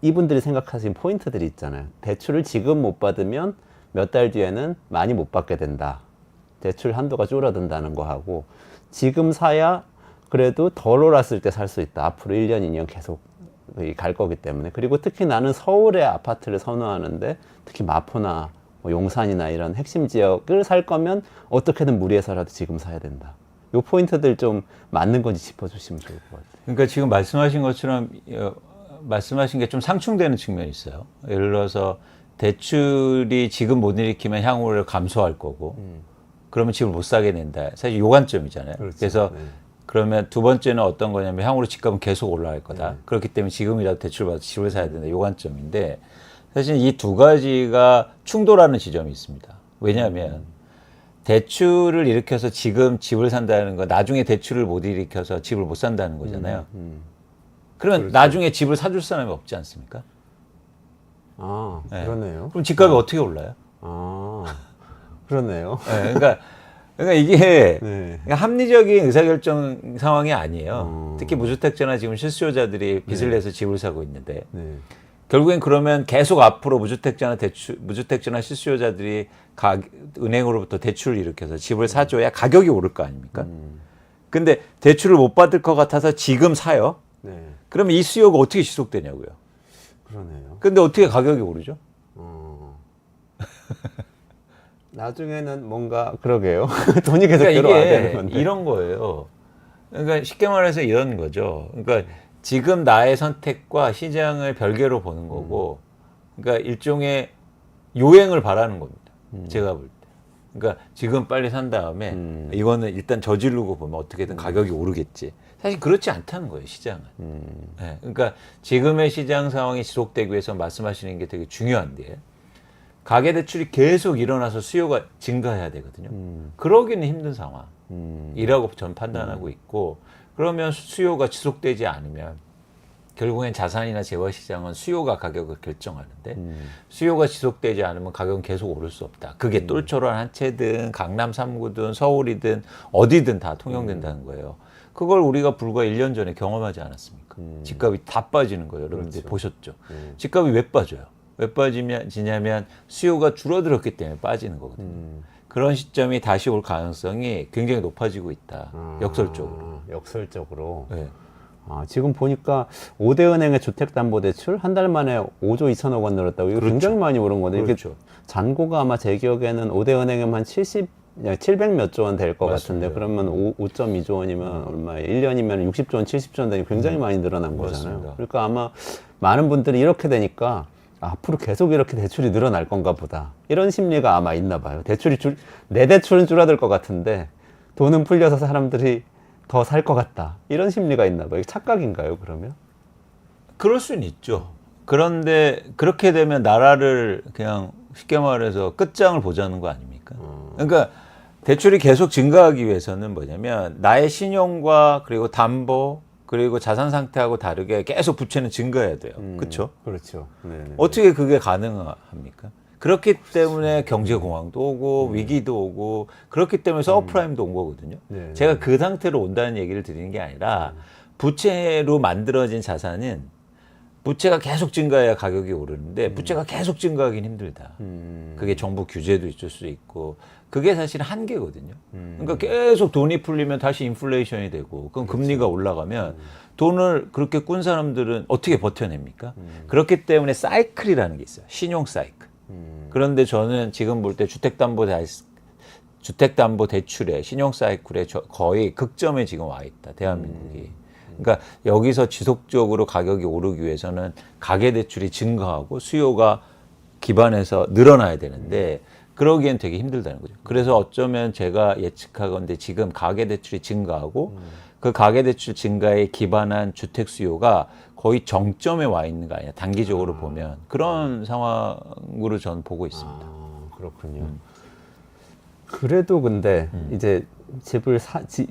이분들이 생각하시는 포인트들이 있잖아요. 대출을 지금 못 받으면 몇 달 뒤에는 많이 못 받게 된다. 대출 한도가 줄어든다는 거 하고, 지금 사야 그래도 덜 올랐을 때 살 수 있다. 앞으로 1년, 2년 계속 갈 거기 때문에. 그리고 특히 나는 서울의 아파트를 선호하는데, 특히 마포나 뭐 용산이나 이런 핵심 지역을 살 거면 어떻게든 무리해서라도 지금 사야 된다. 요 포인트들 좀 맞는 건지 짚어주시면 좋을 것 같아요. 그러니까 지금 말씀하신 것처럼 말씀하신 게 좀 상충되는 측면이 있어요. 예를 들어서 대출이 지금 못 일으키면 향후를 감소할 거고, 그러면 집을 못 사게 된다. 사실 요 관점이잖아요. 그렇죠. 그래서 네. 그러면 두 번째는 어떤 거냐면 향후로 집값은 계속 올라갈 거다. 그렇기 때문에 지금이라도 대출 받아서 집을 사야 된다. 요 관점인데 사실 이 두 가지가 충돌하는 지점이 있습니다. 왜냐하면 대출을 일으켜서 지금 집을 산다는 거 나중에 대출을 못 일으켜서 집을 못 산다는 거잖아요. 그러면 그렇죠. 나중에 집을 사줄 사람이 없지 않습니까? 아, 네. 그러네요. 그럼 집값이 어떻게 올라요? 아, 그러네요. 네, 그러니까 이게 네. 그러니까 합리적인 의사결정 상황이 아니에요. 특히 무주택자나 지금 실수요자들이 빚을 내서 집을 사고 있는데 네. 결국엔 그러면 계속 앞으로 무주택자나 실수요자들이 은행으로부터 대출을 일으켜서 집을 사줘야 가격이 오를 거 아닙니까? 근데 대출을 못 받을 것 같아서 지금 사요. 네. 그러면 이 수요가 어떻게 지속되냐고요. 그러네요. 근데 어떻게 가격이 오르죠? 나중에는 뭔가 그러게요. 돈이 계속 그러니까 들어와야 이게 되는 건데. 이런 거예요. 그러니까 쉽게 말해서 이런 거죠. 그러니까 지금 나의 선택과 시장을 별개로 보는 거고, 그러니까 일종의 요행을 바라는 겁니다. 제가 볼 때. 그러니까 지금 빨리 산 다음에 이거는 일단 저지르고 보면 어떻게든 가격이 오르겠지. 사실 그렇지 않다는 거예요, 시장은. 네, 그러니까 지금의 시장 상황이 지속되기 위해서 말씀하시는 게 되게 중요한데, 가계대출이 계속 일어나서 수요가 증가해야 되거든요. 그러기는 힘든 상황이라고 저는 판단하고 있고, 그러면 수요가 지속되지 않으면 결국엔 자산이나 재화시장은 수요가 가격을 결정하는데 수요가 지속되지 않으면 가격은 계속 오를 수 없다. 그게 똘똘한 한 채든 강남 3구든 서울이든 어디든 다 통용된다는 거예요. 그걸 우리가 불과 1년 전에 경험하지 않았습니까? 집값이 다 빠지는 거예요. 여러분들이 보셨죠. 집값이 왜 빠져요? 왜 빠지냐면 수요가 줄어들었기 때문에 빠지는 거거든요. 그런 시점이 다시 올 가능성이 굉장히 높아지고 있다. 역설적으로. 역설적으로. 네. 지금 보니까 5대 은행의 주택담보대출 한 달 만에 5조 2천억 원 늘었다고. 이거 굉장히 많이 오른 건데. 그렇죠. 이게 잔고가 아마 제 기억에는 5대 은행에만 700 몇 조 원 될 것 같은데, 그러면 5.2조 원이면 얼마예요? 1년이면 60조 원, 70조 원 되니 굉장히 많이 늘어난 거잖아요. 맞습니다. 그러니까 아마 많은 분들이 이렇게 되니까 앞으로 계속 이렇게 대출이 늘어날 건가 보다. 이런 심리가 아마 있나 봐요. 내 대출은 줄어들 것 같은데 돈은 풀려서 사람들이 더 살 것 같다. 이런 심리가 있나 봐요. 착각인가요, 그러면? 그럴 수는 있죠. 그런데 그렇게 되면 나라를 그냥 쉽게 말해서 끝장을 보자는 거 아닙니까? 그러니까 대출이 계속 증가하기 위해서는 뭐냐면 나의 신용과 그리고 담보 그리고 자산 상태하고 다르게 계속 부채는 증가해야 돼요. 그렇죠? 그렇죠. 네네. 어떻게 그게 가능합니까? 그렇기 때문에 경제공황도 오고 위기도 오고 그렇기 때문에 서브프라임도 온 거거든요. 네. 제가 그 상태로 온다는 얘기를 드리는 게 아니라 부채로 만들어진 자산은 부채가 계속 증가해야 가격이 오르는데 부채가 계속 증가하기는 힘들다. 그게 정부 규제도 있을 수 있고 그게 사실 한계거든요. 그러니까 계속 돈이 풀리면 다시 인플레이션이 되고 그럼 금리가 올라가면 돈을 그렇게 꾼 사람들은 어떻게 버텨냅니까? 그렇기 때문에 사이클이라는 게 있어요. 신용 사이클. 그런데 저는 지금 볼 때 주택담보대출의 신용 사이클에 거의 극점에 지금 와 있다. 대한민국이. 그러니까 여기서 지속적으로 가격이 오르기 위해서는 가계대출이 증가하고 수요가 기반에서 늘어나야 되는데 그러기엔 되게 힘들다는 거죠. 그래서 어쩌면 제가 예측하건대 지금 가계대출이 증가하고 그 가계대출 증가에 기반한 주택 수요가 거의 정점에 와 있는 거 아니야. 단기적으로 보면 그런 상황으로 저는 보고 있습니다. 그렇군요. 그래도 근데 이제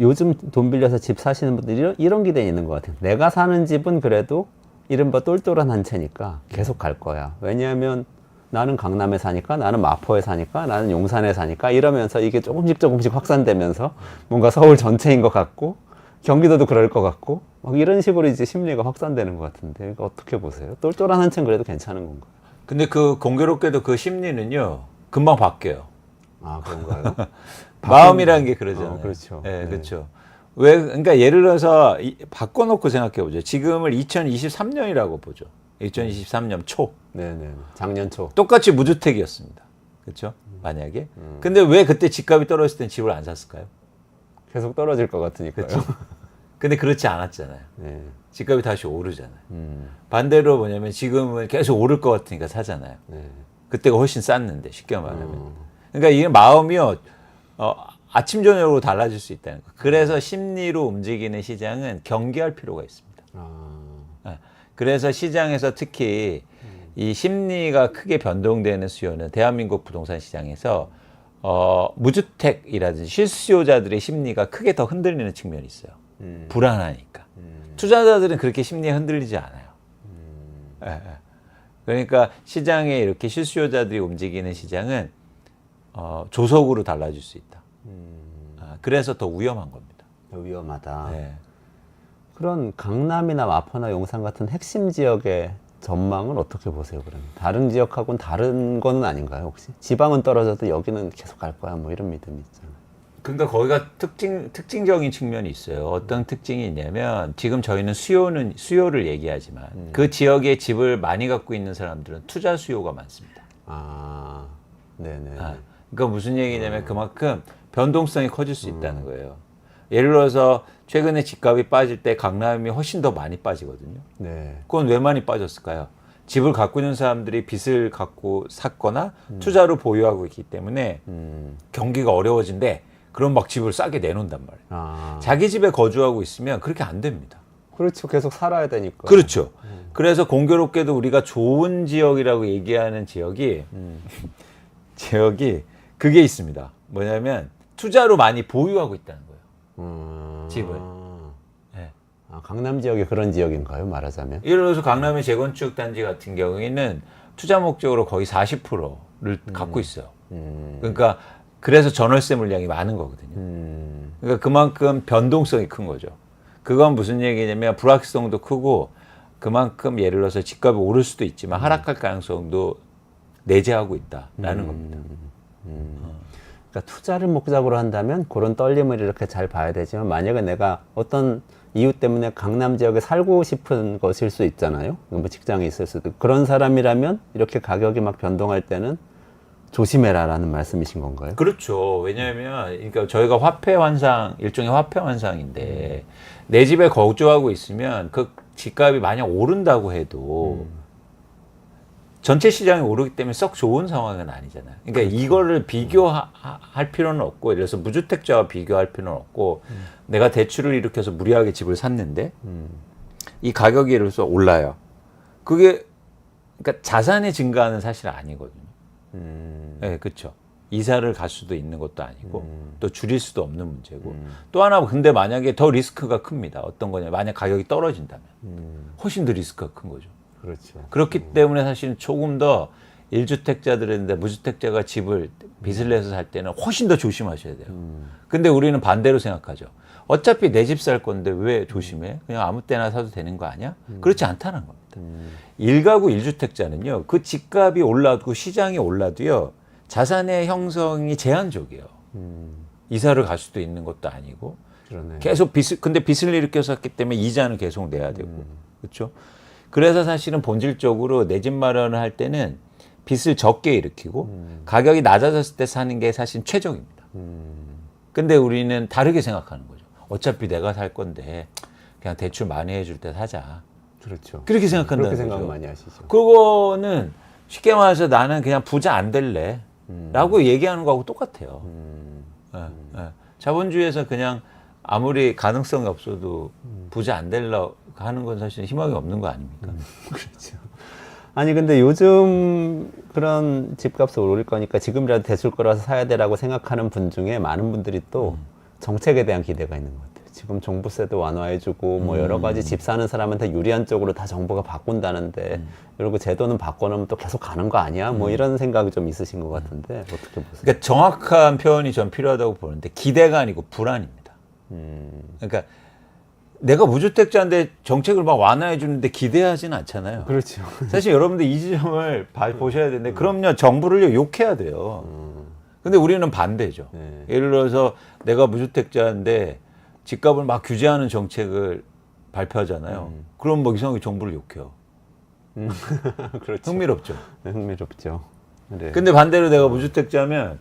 요즘 돈 빌려서 집 사시는 분들이 이런 기대는 있는 것 같아요. 내가 사는 집은 그래도 이른바 똘똘한 한 채니까 계속 갈 거야. 왜냐하면 나는 강남에 사니까, 나는 마포에 사니까, 나는 용산에 사니까 이러면서 이게 조금씩 확산되면서 뭔가 서울 전체인 것 같고 경기도도 그럴 것 같고 막 이런 식으로 이제 심리가 확산되는 것 같은데 어떻게 보세요? 똘똘한 한 채는 그래도 괜찮은 건가요? 근데 그 공교롭게도 그 심리는요 금방 바뀌어요. 그런가요? 마음이라는 게 그러잖아요. 그렇죠. 네, 네. 그렇죠. 그러니까 예를 들어서 바꿔놓고 생각해 보죠. 지금을 2023년이라고 보죠. 2023년 초. 네네. 작년 초. 똑같이 무주택이었습니다. 그렇죠? 만약에. 근데 왜 그때 집값이 떨어졌을 땐 집을 안 샀을까요? 계속 떨어질 것 같으니까요. 근데 그렇지 않았잖아요. 네. 집값이 다시 오르잖아요. 반대로 뭐냐면 지금은 계속 오를 것 같으니까 사잖아요. 네. 그때가 훨씬 쌌는데 쉽게 말하면. 그러니까 이게 마음이요. 아침 저녁으로 달라질 수 있다는 거. 그래서 심리로 움직이는 시장은 경계할 필요가 있습니다. 예. 그래서 시장에서 특히 이 심리가 크게 변동되는 수요는 대한민국 부동산 시장에서 무주택이라든지 실수요자들의 심리가 크게 더 흔들리는 측면이 있어요. 불안하니까. 투자자들은 그렇게 심리에 흔들리지 않아요. 예, 예. 그러니까 시장에 이렇게 실수요자들이 움직이는 시장은 조석으로 달라질 수 있다. 그래서 더 위험한 겁니다. 더 위험하다. 네. 그런 강남이나 마포나 용산 같은 핵심 지역의 전망은 어떻게 보세요, 그러면? 다른 지역하고는 다른 거는 아닌가요, 혹시? 지방은 떨어져도 여기는 계속 갈 거야, 뭐 이런 믿음이 있잖아요. 그러니까 거기가 특징적인 측면이 있어요. 어떤 특징이 있냐면 지금 저희는 수요를 얘기하지만 그 지역에 집을 많이 갖고 있는 사람들은 투자 수요가 많습니다. 아, 네네. 그러니까 무슨 얘기냐면 그만큼 변동성이 커질 수 있다는 거예요. 예를 들어서 최근에 집값이 빠질 때 강남이 훨씬 더 많이 빠지거든요. 네. 그건 왜 많이 빠졌을까요? 집을 갖고 있는 사람들이 빚을 갖고 샀거나 투자로 보유하고 있기 때문에 경기가 어려워진대. 그럼 막 집을 싸게 내놓는단 말이에요. 아, 자기 집에 거주하고 있으면 그렇게 안 됩니다. 그렇죠. 계속 살아야 되니까. 그렇죠. 그래서 공교롭게도 우리가 좋은 지역이라고 얘기하는 지역이 그게 있습니다. 뭐냐면 투자로 많이 보유하고 있다는 거예요. 집을. 네. 아, 강남 지역이 그런 지역인가요, 말하자면? 예를 들어서 강남의 재건축 단지 같은 경우에는 투자 목적으로 거의 40%를 갖고 있어요. 그러니까 그래서 전월세 물량이 많은 거거든요. 그러니까 그만큼 변동성이 큰 거죠. 그건 무슨 얘기냐면 불확실성도 크고 그만큼 예를 들어서 집값이 오를 수도 있지만 하락할 가능성도 내재하고 있다라는 겁니다. 그러니까 투자를 목적으로 한다면 그런 떨림을 이렇게 잘 봐야 되지만 만약에 내가 어떤 이유 때문에 강남 지역에 살고 싶은 것일 수 있잖아요. 뭐 직장에 있을 수도 있고. 그런 사람이라면 이렇게 가격이 막 변동할 때는 조심해라라는 말씀이신 건가요? 그렇죠. 왜냐하면 그러니까 저희가 화폐 환상 일종의 화폐 환상인데 내 집에 거주하고 있으면 그 집값이 만약 오른다고 해도 전체 시장이 오르기 때문에 썩 좋은 상황은 아니잖아요. 그러니까 이거를 비교할 필요는 없고, 예를 들어서 무주택자와 비교할 필요는 없고, 내가 대출을 일으켜서 무리하게 집을 샀는데 이 가격이 예를 들어서 올라요. 그게 그러니까 자산의 증가는 사실 아니거든요. 네, 그렇죠. 이사를 갈 수도 있는 것도 아니고 또 줄일 수도 없는 문제고 또 하나 근데 만약에 더 리스크가 큽니다. 어떤 거냐? 만약 가격이 떨어진다면 훨씬 더 리스크가 큰 거죠. 그렇죠. 그렇기 때문에 사실은 조금 더 1주택자들인데 무주택자가 집을 빚을 내서 살 때는 훨씬 더 조심하셔야 돼요. 근데 우리는 반대로 생각하죠. 어차피 내 집 살 건데 왜 조심해? 그냥 아무 때나 사도 되는 거 아니야? 그렇지 않다는 겁니다. 1가구 1주택자는요. 그 집값이 올라도 시장이 올라도요. 자산의 형성이 제한적이에요. 이사를 갈 수도 있는 것도 아니고 그러네. 계속 근데 빚을 일으켜서 했기 때문에 이자는 계속 내야 되고 그렇죠? 그래서 사실은 본질적으로 내 집 마련을 할 때는 빚을 적게 일으키고 가격이 낮아졌을 때 사는 게 사실 최적입니다. 근데 우리는 다르게 생각하는 거죠. 어차피 내가 살 건데 그냥 대출 많이 해줄 때 사자. 그렇죠. 그렇게 생각한다는 그렇게 생각 거죠. 많이 하시죠. 그거는 쉽게 말해서 나는 그냥 부자 안 될래 라고 얘기하는 거하고 똑같아요. 예, 예. 자본주의에서 그냥 아무리 가능성이 없어도 부자 안 되려고 하는 건 사실 희망이 없는 거 아닙니까? 그렇죠. 아니 근데 요즘 그런 집값이 오를 거니까 지금이라도 대출 거라서 사야 되라고 생각하는 분 중에 많은 분들이 또 정책에 대한 기대가 있는 것 같아요. 지금 종부세도 완화해주고 뭐 여러 가지 집 사는 사람한테 유리한 쪽으로 다 정부가 바꾼다는데 이러고 제도는 바꿔놓으면 또 계속 가는 거 아니야? 뭐 이런 생각이 좀 있으신 것 같은데 어떻게 보세요? 그러니까 정확한 표현이 전 필요하다고 보는데 기대가 아니고 불안입니다. 그러니까 내가 무주택자인데 정책을 막 완화해 주는데 기대하지는 않잖아요. 그렇죠. 사실 여러분들 이 지점을 보셔야 되는데 그럼요 정부를 욕해야 돼요. 근데 우리는 반대죠. 네. 예를 들어서 내가 무주택자인데 집값을 막 규제하는 정책을 발표하잖아요. 그럼 뭐 이상하게 정부를 욕해요. 그렇죠. 흥미롭죠. 네, 흥미롭죠. 네. 근데 반대로 내가 무주택자면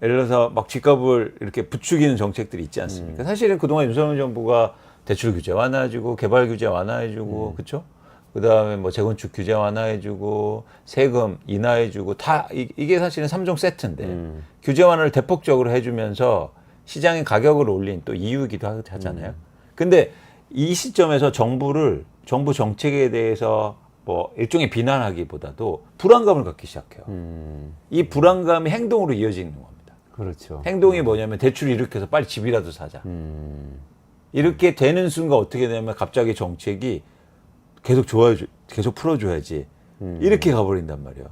예를 들어서 막 집값을 이렇게 부추기는 정책들이 있지 않습니까? 사실은 그동안 윤석열 정부가 대출 규제 완화해주고 개발 규제 완화해주고 그렇죠? 그다음에 뭐 재건축 규제 완화해주고 세금 인하해주고 다 이게 사실은 3종 세트인데 규제 완화를 대폭적으로 해주면서 시장의 가격을 올린 또 이유이기도 하잖아요. 근데 이 시점에서 정부 정책에 대해서 뭐 일종의 비난하기보다도 불안감을 갖기 시작해요. 이 불안감이 행동으로 이어지는 겁니다. 그렇죠. 행동이 뭐냐면 대출을 이렇게 해서 빨리 집이라도 사자. 이렇게 되는 순간 어떻게 되냐면 갑자기 정책이 계속 풀어줘야지. 이렇게 가버린단 말이에요.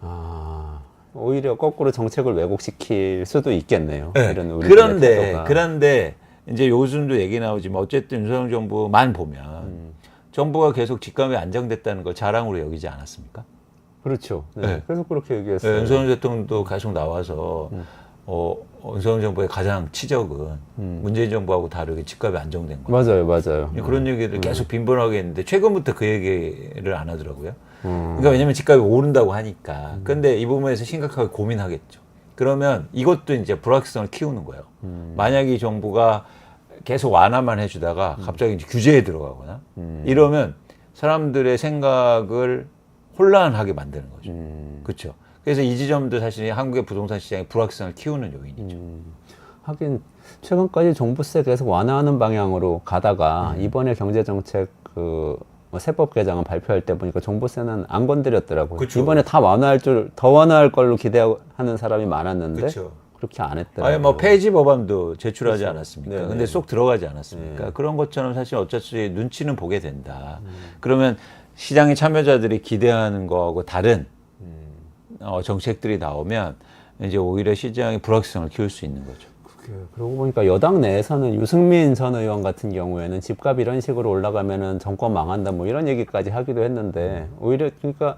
아, 오히려 거꾸로 정책을 왜곡시킬 수도 있겠네요. 네. 이런 우리들의 태도가. 그런데 이제 요즘도 얘기 나오지만 어쨌든 윤석열 정부만 보면 정부가 계속 집값이 안정됐다는 걸 자랑으로 여기지 않았습니까? 그렇죠. 네. 네. 계속 그렇게 네, 얘기했어요. 윤석열 대통령도 계속 나와서 윤석열 정부의 가장 치적은 문재인 정부하고 다르게 집값이 안정된 거예요. 맞아요. 그런 얘기를 계속 빈번하게 했는데 최근부터 그 얘기를 안 하더라고요. 그러니까 왜냐면 집값이 오른다고 하니까. 근데 이 부분에서 심각하게 고민하겠죠. 그러면 이것도 이제 불확실성을 키우는 거예요. 만약 이 정부가 계속 완화만 해주다가 갑자기 이제 규제에 들어가거나 이러면 사람들의 생각을 혼란하게 만드는 거죠. 그렇죠. 그래서 이 지점도 사실 한국의 부동산 시장의 불확실성을 키우는 요인이죠. 하긴 최근까지 종부세 계속 완화하는 방향으로 가다가 이번에 경제정책 뭐 세법 개정안 발표할 때 보니까 종부세는 안 건드렸더라고요. 그쵸. 이번에 다 더 완화할 걸로 기대하는 사람이 많았는데 그쵸. 그렇게 안 했더라고요. 아니 뭐 폐지 법안도 제출하지 그렇죠. 않았습니까? 네네. 근데 쏙 들어가지 않았습니까? 그런 것처럼 사실 어차피 눈치는 보게 된다. 그러면 시장의 참여자들이 기대하는 거하고 다른 정책들이 나오면 이제 오히려 시장의 불확실성을 키울 수 있는 거죠. 그러고 보니까 여당 내에서는 유승민 전 의원 같은 경우에는 집값 이런 식으로 올라가면은 정권 망한다 뭐 이런 얘기까지 하기도 했는데 오히려 그러니까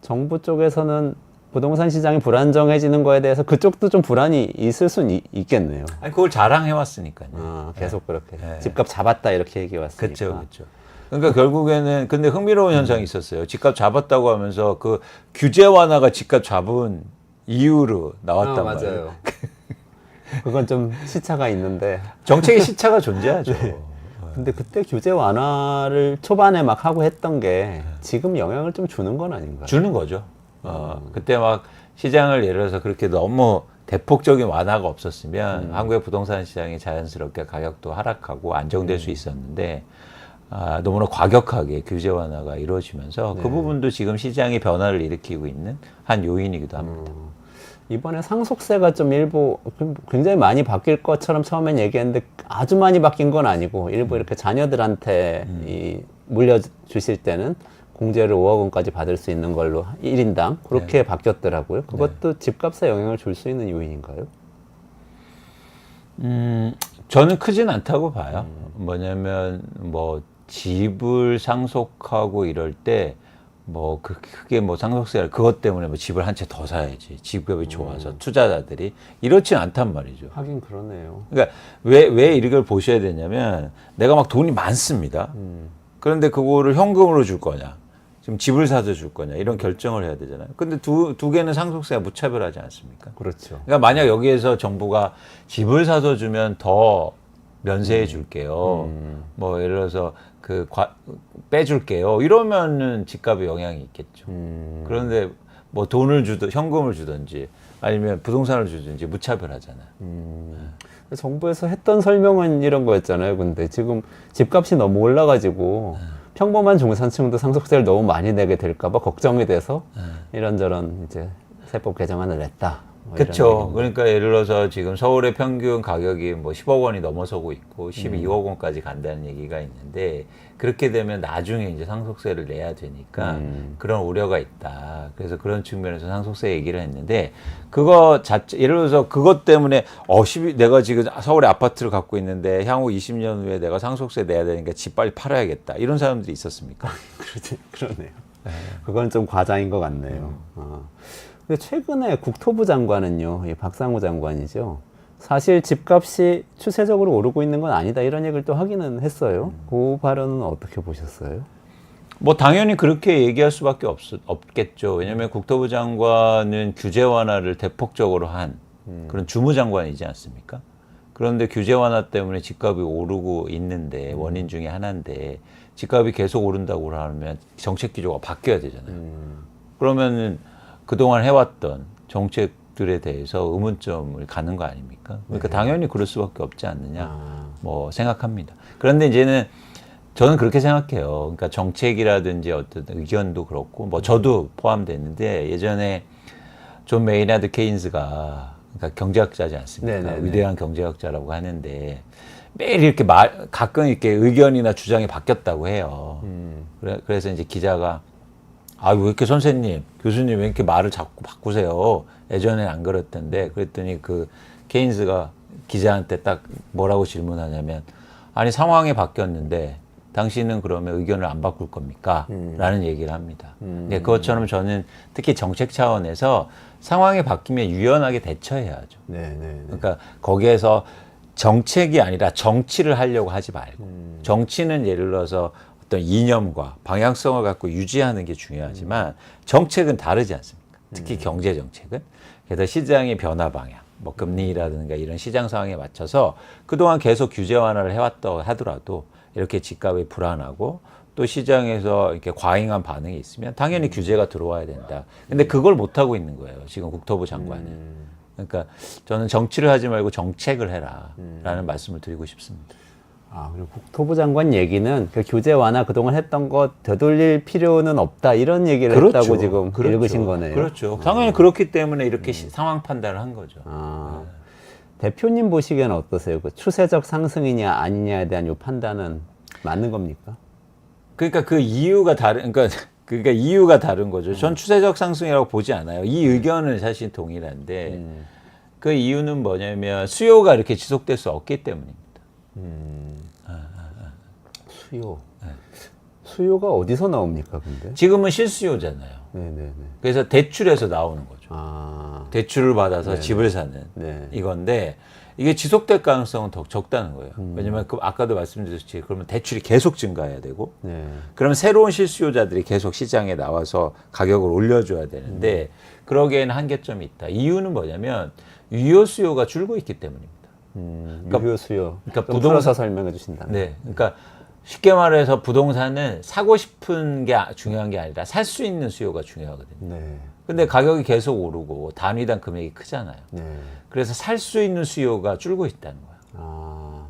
정부 쪽에서는 부동산 시장이 불안정해지는 거에 대해서 그쪽도 좀 불안이 있을 수는 있겠네요. 아니 그걸 자랑해 왔으니까요. 아, 계속 그렇게 네. 집값 잡았다 이렇게 얘기해 왔으니까. 그렇죠, 그렇죠. 그러니까 결국에는 근데 흥미로운 현상이 있었어요. 집값 잡았다고 하면서 그 규제 완화가 집값 잡은 이유로 나왔단 말이에요. 맞아요. 그건 좀 시차가 있는데. 정책의 시차가 존재하죠. 근데 그때 규제 완화를 초반에 막 하고 했던 게 지금 영향을 좀 주는 건 아닌가요? 주는 거죠. 그때 막 시장을 예를 들어서 그렇게 너무 대폭적인 완화가 없었으면 한국의 부동산 시장이 자연스럽게 가격도 하락하고 안정될 수 있었는데 너무나 과격하게 규제 완화가 이루어지면서 그 부분도 지금 시장의 변화를 일으키고 있는 한 요인이기도 합니다. 이번에 상속세가 좀 일부 굉장히 많이 바뀔 것처럼 처음엔 얘기했는데 아주 많이 바뀐 건 아니고 일부 이렇게 자녀들한테 물려주실 때는 공제를 5억 원까지 받을 수 있는 걸로 1인당 그렇게 바뀌었더라고요. 그것도 집값에 영향을 줄 수 있는 요인인가요? 저는 크진 않다고 봐요. 뭐냐면 뭐 집을 상속하고 이럴 때 뭐 크게 뭐 상속세를 그것 때문에 뭐 집을 한 채 더 사야지 집값이 좋아서 투자자들이 이렇진 않단 말이죠. 하긴 그러네요. 그러니까 왜 이걸 보셔야 되냐면 내가 막 돈이 많습니다. 그런데 그거를 현금으로 줄 거냐, 지금 집을 사서 줄 거냐 이런 결정을 해야 되잖아요. 근데 두 개는 상속세가 무차별하지 않습니까? 그렇죠. 그러니까 만약 여기에서 정부가 집을 사서 주면 더 면세해 줄게요. 뭐 예를 들어서 빼줄게요. 이러면은 집값에 영향이 있겠죠. 그런데 뭐 돈을 현금을 주든지 아니면 부동산을 주든지 무차별하잖아요. 정부에서 했던 설명은 이런 거였잖아요. 근데 지금 집값이 너무 올라가지고 평범한 중산층도 상속세를 너무 많이 내게 될까봐 걱정이 돼서 이런저런 이제 세법 개정안을 냈다. 뭐 이런 그렇죠. 얘기인 그러니까 예를 들어서 지금 서울의 평균 가격이 뭐 10억 원이 넘어서고 있고 12억 원까지 간다는 얘기가 있는데 그렇게 되면 나중에 이제 상속세를 내야 되니까 그런 우려가 있다. 그래서 그런 측면에서 상속세 얘기를 했는데 그거 자체 예를 들어서 그것 때문에 내가 지금 서울에 아파트를 갖고 있는데 향후 20년 후에 내가 상속세 내야 되니까 집 빨리 팔아야겠다. 이런 사람들이 있었습니까? 그러네요. 그건 좀 과장인 것 같네요. 근데 최근에 국토부 장관은요, 이 박상우 장관이죠. 사실 집값이 추세적으로 오르고 있는 건 아니다 이런 얘기를 또 하기는 했어요. 그 발언은 어떻게 보셨어요? 뭐 당연히 그렇게 얘기할 수밖에 없겠죠. 왜냐하면 국토부 장관은 규제 완화를 대폭적으로 한 그런 주무장관이지 않습니까? 그런데 규제 완화 때문에 집값이 오르고 있는데 원인 중에 하나인데 집값이 계속 오른다고 하면 정책 기조가 바뀌어야 되잖아요. 그러면은 그동안 해왔던 정책들에 대해서 의문점을 갖는 거 아닙니까? 그러니까 당연히 그럴 수밖에 없지 않느냐 뭐 생각합니다. 그런데 이제는 저는 그렇게 생각해요. 그러니까 정책이라든지 어떤 의견도 그렇고 뭐 저도 포함됐는데 예전에 존 메이나드 케인스가 그러니까 경제학자지 않습니까? 네네네. 위대한 경제학자라고 하는데 매일 이렇게 가끔 이렇게 의견이나 주장이 바뀌었다고 해요. 그래서 이제 기자가 아, 왜 이렇게 선생님, 교수님 왜 이렇게 말을 자꾸 바꾸세요? 예전에 안 그랬던데. 그랬더니 그 케인스가 기자한테 딱 뭐라고 질문하냐면 아니 상황이 바뀌었는데 당신은 그러면 의견을 안 바꿀 겁니까? 라는 얘기를 합니다. 네, 그것처럼 저는 특히 정책 차원에서 상황이 바뀌면 유연하게 대처해야죠. 네, 네. 그러니까 거기에서 정책이 아니라 정치를 하려고 하지 말고 정치는 예를 들어서 어떤 이념과 방향성을 갖고 유지하는 게 중요하지만 정책은 다르지 않습니까? 특히 경제 정책은. 그래서 시장의 변화 방향, 뭐 금리라든가 이런 시장 상황에 맞춰서 그동안 계속 규제 완화를 해왔다 하더라도 이렇게 집값이 불안하고 또 시장에서 이렇게 과잉한 반응이 있으면 당연히 규제가 들어와야 된다. 근데 그걸 못하고 있는 거예요. 지금 국토부 장관은. 그러니까 저는 정치를 하지 말고 정책을 해라 라는 말씀을 드리고 싶습니다. 아, 그리고 국토부 장관 얘기는 그 규제 완화 그동안 했던 거 되돌릴 필요는 없다 이런 얘기를 했다고 지금 읽으신 거네요. 그렇죠. 당연히 그렇기 때문에 이렇게 상황 판단을 한 거죠. 아, 대표님 보시기에는 어떠세요? 그 추세적 상승이냐 아니냐에 대한 이 판단은 맞는 겁니까? 그러니까 그 이유가 그러니까 이유가 다른 거죠. 전 추세적 상승이라고 보지 않아요. 이 의견은 사실 동일한데 그 이유는 뭐냐면 수요가 이렇게 지속될 수 없기 때문입니다. 수요. 수요가 어디서 나옵니까, 근데? 지금은 실수요잖아요. 네네네. 그래서 대출에서 나오는 거죠. 아, 대출을 받아서 집을 사는 네. 이건데 이게 지속될 가능성은 더 적다는 거예요. 왜냐면 아까도 말씀드렸듯이 그러면 대출이 계속 증가해야 되고 네. 그러면 새로운 실수요자들이 계속 시장에 나와서 가격을 올려줘야 되는데 그러기에는 한계점이 있다. 이유는 뭐냐면 유효 수요가 줄고 있기 때문입니다. 유효 수요. 그러니까 좀 풀어서 설명해 주신다면. 네, 그러니까 쉽게 말해서 부동산은 사고 싶은 게 중요한 게 아니라 살 수 있는 수요가 중요하거든요. 네. 근데 가격이 계속 오르고 단위당 금액이 크잖아요. 네. 그래서 살 수 있는 수요가 줄고 있다는 거예요. 아,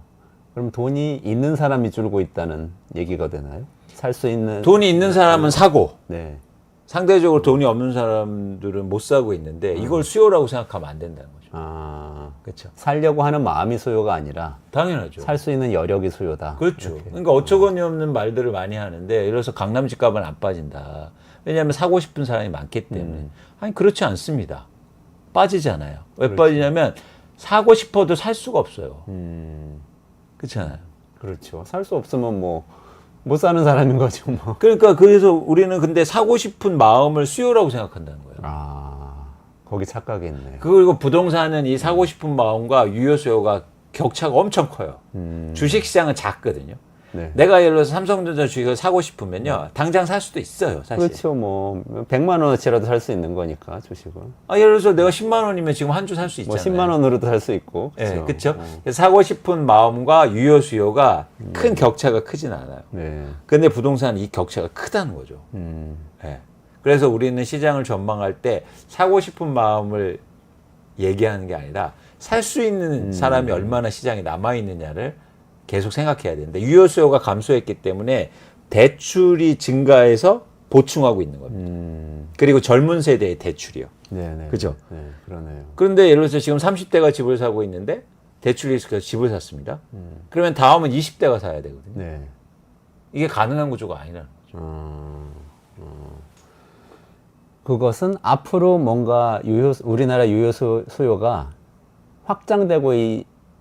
그럼 돈이 있는 사람이 줄고 있다는 얘기가 되나요? 살 수 있는. 돈이 있는 사람은 사고 네. 상대적으로 돈이 없는 사람들은 못 사고 있는데 이걸 수요라고 생각하면 안 된다는 거죠. 아, 그렇죠. 살려고 하는 마음이 수요가 아니라 당연하죠. 살 수 있는 여력이 수요다. 그렇죠. 이렇게. 그러니까 어처구니 없는 말들을 많이 하는데 예를 들어서 강남 집값은 안 빠진다. 왜냐하면 사고 싶은 사람이 많기 때문에. 아니 그렇지 않습니다. 빠지잖아요. 왜 빠지냐면 사고 싶어도 살 수가 없어요. 그렇잖아요. 그렇죠. 살 수 없으면 뭐 못 사는 사람인 거죠, 뭐. 그러니까 그래서 우리는 근데 사고 싶은 마음을 수요라고 생각한다는 거예요. 아, 거기 착각이 있네. 그리고 부동산은 이 사고 싶은 마음과 유효 수요가 격차가 엄청 커요. 주식시장은 작거든요. 네. 내가 예를 들어서 삼성전자 주식을 사고 싶으면요. 당장 살 수도 있어요, 사실. 그렇죠, 뭐 100만 원어치라도 살 수 있는 거니까 주식은. 예를 들어서 내가 10만 원이면 지금 한 주 살 수 뭐 있잖아요. 10만 원으로도 살 수 있고. 네, 그렇죠. 사고 싶은 마음과 유효 수요가 큰 격차가 크진 않아요. 네. 근데 부동산은 이 격차가 크다는 거죠. 네. 그래서 우리는 시장을 전망할 때 사고 싶은 마음을 얘기하는 게 아니라 살 수 있는 사람이 얼마나 시장에 남아 있느냐를 계속 생각해야 되는데 유효 수요가 감소했기 때문에 대출이 증가해서 보충하고 있는 겁니다. 그리고 젊은 세대의 대출이요. 네, 그죠? 네, 그러네요. 그런데 예를 들어서 지금 30대가 집을 사고 있는데 대출이 있어서 집을 샀습니다. 그러면 다음은 20대가 사야 되거든요. 네. 이게 가능한 구조가 아니라는 거죠. 그것은 앞으로 뭔가 우리나라 유효 수요가 확장되고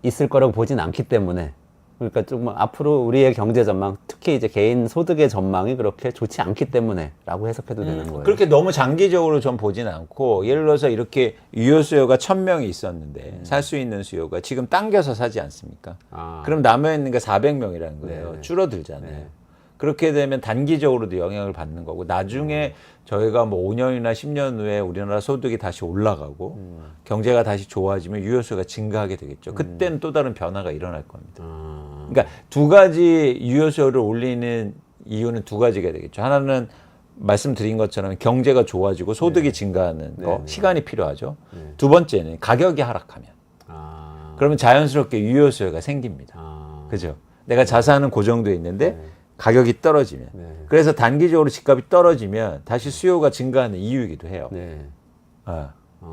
있을 거라고 보진 않기 때문에, 그러니까 좀 앞으로 우리의 경제 전망, 특히 이제 개인 소득의 전망이 그렇게 좋지 않기 때문에라고 해석해도 되는 거예요. 그렇게 너무 장기적으로 좀 보진 않고 예를 들어서 이렇게 유효 수요가 1000명이 있었는데 살 수 있는 수요가 지금 당겨서 사지 않습니까? 아. 그럼 남아 있는 게 400명이라는 거예요. 네. 줄어들잖아요. 네. 그렇게 되면 단기적으로도 영향을 받는 거고 나중에 저희가 뭐 5년이나 10년 후에 우리나라 소득이 다시 올라가고 경제가 다시 좋아지면 유효수요가 증가하게 되겠죠. 그때는 또 다른 변화가 일어날 겁니다. 그러니까 두 가지 유효수요를 올리는 이유는 두 가지가 되겠죠. 하나는 말씀드린 것처럼 경제가 좋아지고 소득이 증가하는 거, 시간이 필요하죠. 두 번째는 가격이 하락하면. 그러면 자연스럽게 유효수요가 생깁니다. 그죠? 내가 자산은 고정돼 있는데 가격이 떨어지면. 그래서 단기적으로 집값이 떨어지면 다시 수요가 증가하는 이유이기도 해요.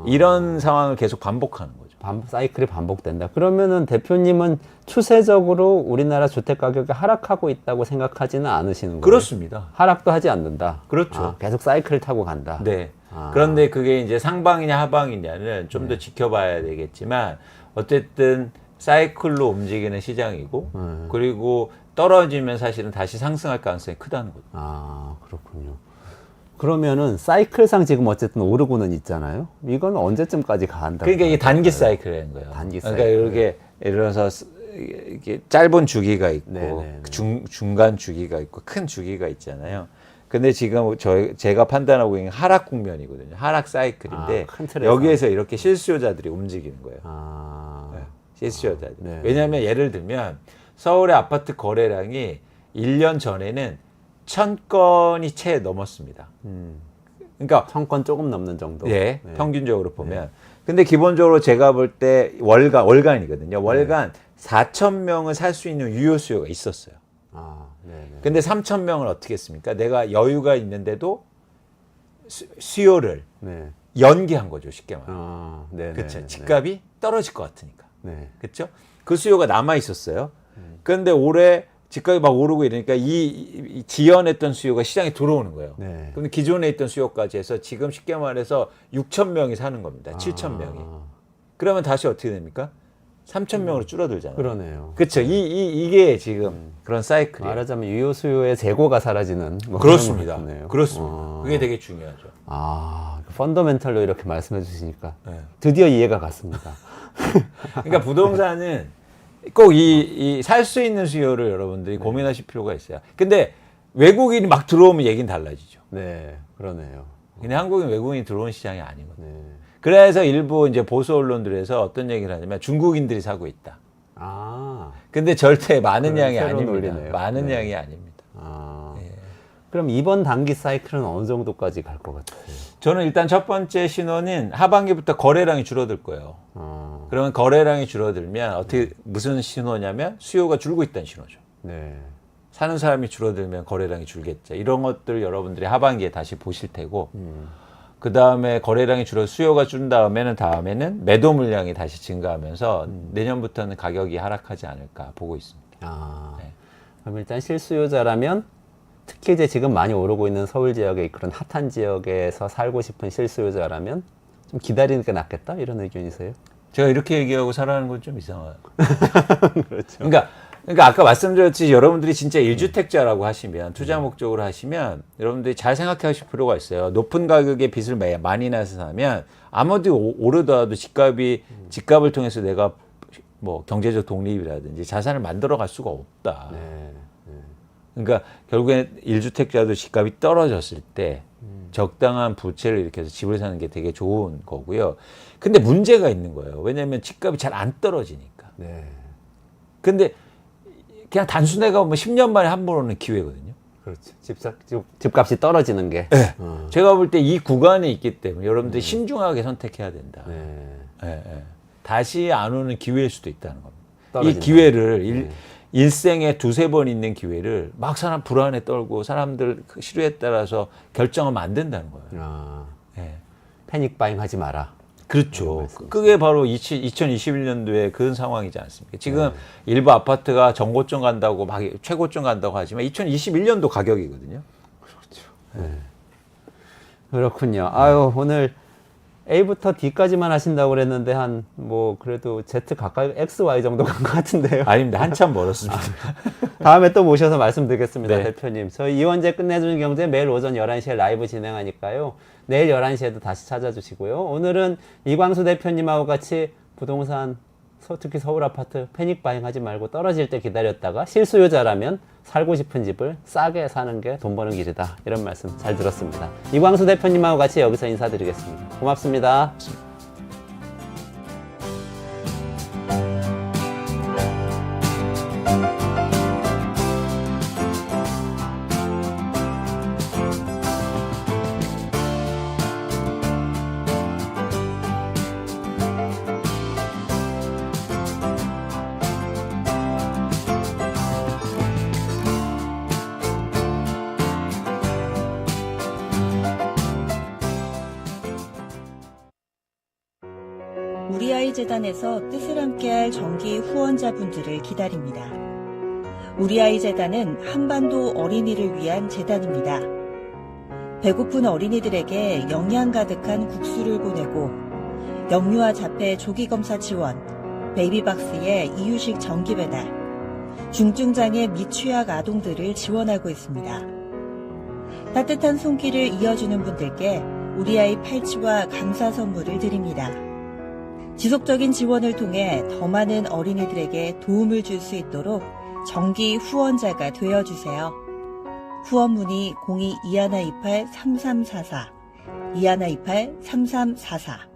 이런 상황을 계속 반복하는 거죠. 사이클이 반복된다. 그러면은 대표님은 추세적으로 우리나라 주택 가격이 하락하고 있다고 생각하지는 않으시는 거예요? 그렇습니다. 하락도 하지 않는다. 그렇죠. 계속 사이클을 타고 간다. 네. 그런데 그게 이제 상방이냐 하방이냐는 좀 더 지켜봐야 되겠지만 어쨌든 사이클로 움직이는 시장이고 그리고 떨어지면 사실은 다시 상승할 가능성이 크다는 거죠. 그렇군요. 그러면은 사이클상 지금 어쨌든 오르고는 있잖아요. 이건 언제쯤까지 간다? 그러니까 이게 단기 사이클이라는 거예요. 단기 그러니까 사이클. 이렇게 예를 들어서 이게 짧은 주기가 있고 네네네. 중간 주기가 있고 큰 주기가 있잖아요. 근데 지금 제가 판단하고 있는 하락 국면이거든요. 하락 사이클인데 큰 틀에서. 여기에서 이렇게 실수요자들이 움직이는 거예요. 네. 실수요자들. 네. 왜냐하면 예를 들면 서울의 아파트 거래량이 1년 전에는 1000건이 채 넘었습니다. 그러니까 1000건 조금 넘는 정도. 네, 평균적으로 보면. 근데 기본적으로 제가 볼 때 월간이거든요. 월간 4,000명을 살 수 있는 유효 수요가 있었어요. 네네. 근데 3,000명을 어떻게 했습니까? 내가 여유가 있는데도 수요를 네. 연기한 거죠, 쉽게 말하면. 네네. 그렇죠. 집값이 떨어질 것 같으니까. 네. 그렇죠? 그 수요가 남아 있었어요. 그런데 올해 집값이 막 오르고 이러니까 이 지연했던 수요가 시장에 들어오는 거예요. 네. 그럼 기존에 있던 수요까지 해서 지금 쉽게 말해서 6,000명이 사는 겁니다. 7,000명이. 그러면 다시 어떻게 됩니까? 3,000명으로 줄어들잖아요. 그러네요. 그렇죠. 이게 지금 그런 사이클이에요. 말하자면 유효 수요의 재고가 사라지는 뭐 그렇습니다. 그런 것 같네요. 그렇습니다. 그게 되게 중요하죠. 펀더멘털로 이렇게 말씀해 주시니까 네. 드디어 이해가 갔습니다. 그러니까 부동산은 꼭 이 살 수 있는 수요를 여러분들이 고민하실 필요가 있어요. 근데 외국인이 막 들어오면 얘기는 달라지죠. 네, 그러네요. 근데 한국은 외국인이 들어온 시장이 아니거든요. 네. 그래서 일부 이제 보수 언론들에서 어떤 얘기를 하냐면 중국인들이 사고 있다. 근데 절대 많은 그런 양이 새로운 아닙니다. 논리네요. 많은 네. 양이 아닙니다. 그럼 이번 단기 사이클은 어느 정도까지 갈 것 같아요? 저는 일단 첫 번째 신호는 하반기부터 거래량이 줄어들 거예요. 그러면 거래량이 줄어들면 어떻게 무슨 신호냐면 수요가 줄고 있다는 신호죠. 네. 사는 사람이 줄어들면 거래량이 줄겠죠. 이런 것들 여러분들이 하반기에 다시 보실 테고 그 다음에 거래량이 줄어 수요가 준 다음에는 매도 물량이 다시 증가하면서 내년부터는 가격이 하락하지 않을까 보고 있습니다. 네. 그럼 일단 실수요자라면 특히 이제 지금 많이 오르고 있는 서울 지역의 그런 핫한 지역에서 살고 싶은 실수요자라면 좀 기다리는 게 낫겠다 이런 의견이세요? 제가 이렇게 얘기하고 살아가는 건 좀 이상해요. 그렇죠. 그러니까 아까 말씀드렸듯이 여러분들이 진짜 1주택자라고 하시면 투자 목적으로 하시면 여러분들이 잘 생각하실 필요가 있어요. 높은 가격에 빚을 많이 내서 사면 아무리 오르더라도 집값을 통해서 내가 뭐 경제적 독립이라든지 자산을 만들어 갈 수가 없다. 그러니까 결국엔 1주택자도 집값이 떨어졌을 때 적당한 부채를 일으켜서 집을 사는 게 되게 좋은 거고요. 근데 문제가 있는 거예요. 왜냐하면 집값이 잘 안 떨어지니까. 네. 근데 그냥 단순해가 뭐 10년 만에 한 번 오는 기회거든요. 그렇죠. 집값이 떨어지는 게. 네. 제가 볼 때 이 구간에 있기 때문에 여러분들이 신중하게 선택해야 된다. 네. 다시 안 오는 기회일 수도 있다는 겁니다. 떨어진다. 이 기회를 일생에 두세 번 있는 기회를 막 사람 불안에 떨고 사람들 그 시류에 따라서 결정하면 안 된다는 거예요. 패닉 바잉 하지 마라. 그렇죠. 그게 바로 2021년도에 그런 상황이지 않습니까? 지금 일부 아파트가 정고점 간다고 막 최고점 간다고 하지만 2021년도 가격이거든요. 그렇군요. 아유, 오늘 A부터 D까지만 하신다고 그랬는데 한 뭐 그래도 Z 가까이 X, Y 정도 간 것 같은데요. 아닙니다. 한참 멀었습니다. 다음에 또 모셔서 말씀드리겠습니다. 네. 대표님. 저희 이원재 끝내주는 경제 매일 오전 11시에 라이브 진행하니까요. 내일 11시에도 다시 찾아주시고요. 오늘은 이광수 대표님하고 같이 부동산 특히 서울 아파트 패닉 바잉하지 말고 떨어질 때 기다렸다가 실수요자라면 살고 싶은 집을 싸게 사는 게 돈 버는 길이다. 이런 말씀 잘 들었습니다. 이광수 대표님하고 같이 여기서 인사드리겠습니다. 고맙습니다. 우리 아이 재단에서 뜻을 함께할 정기 후원자분들을 기다립니다. 우리 아이 재단은 한반도 어린이를 위한 재단입니다. 배고픈 어린이들에게 영양 가득한 국수를 보내고 영유아 자폐 조기검사 지원, 베이비박스의 이유식 정기 배달, 중증장애 및 취약 아동들을 지원하고 있습니다. 따뜻한 손길을 이어주는 분들께 우리 아이 팔찌와 감사 선물을 드립니다. 지속적인 지원을 통해 더 많은 어린이들에게 도움을 줄 수 있도록 정기 후원자가 되어주세요. 후원 문의 02-2128-3344, 2128-3344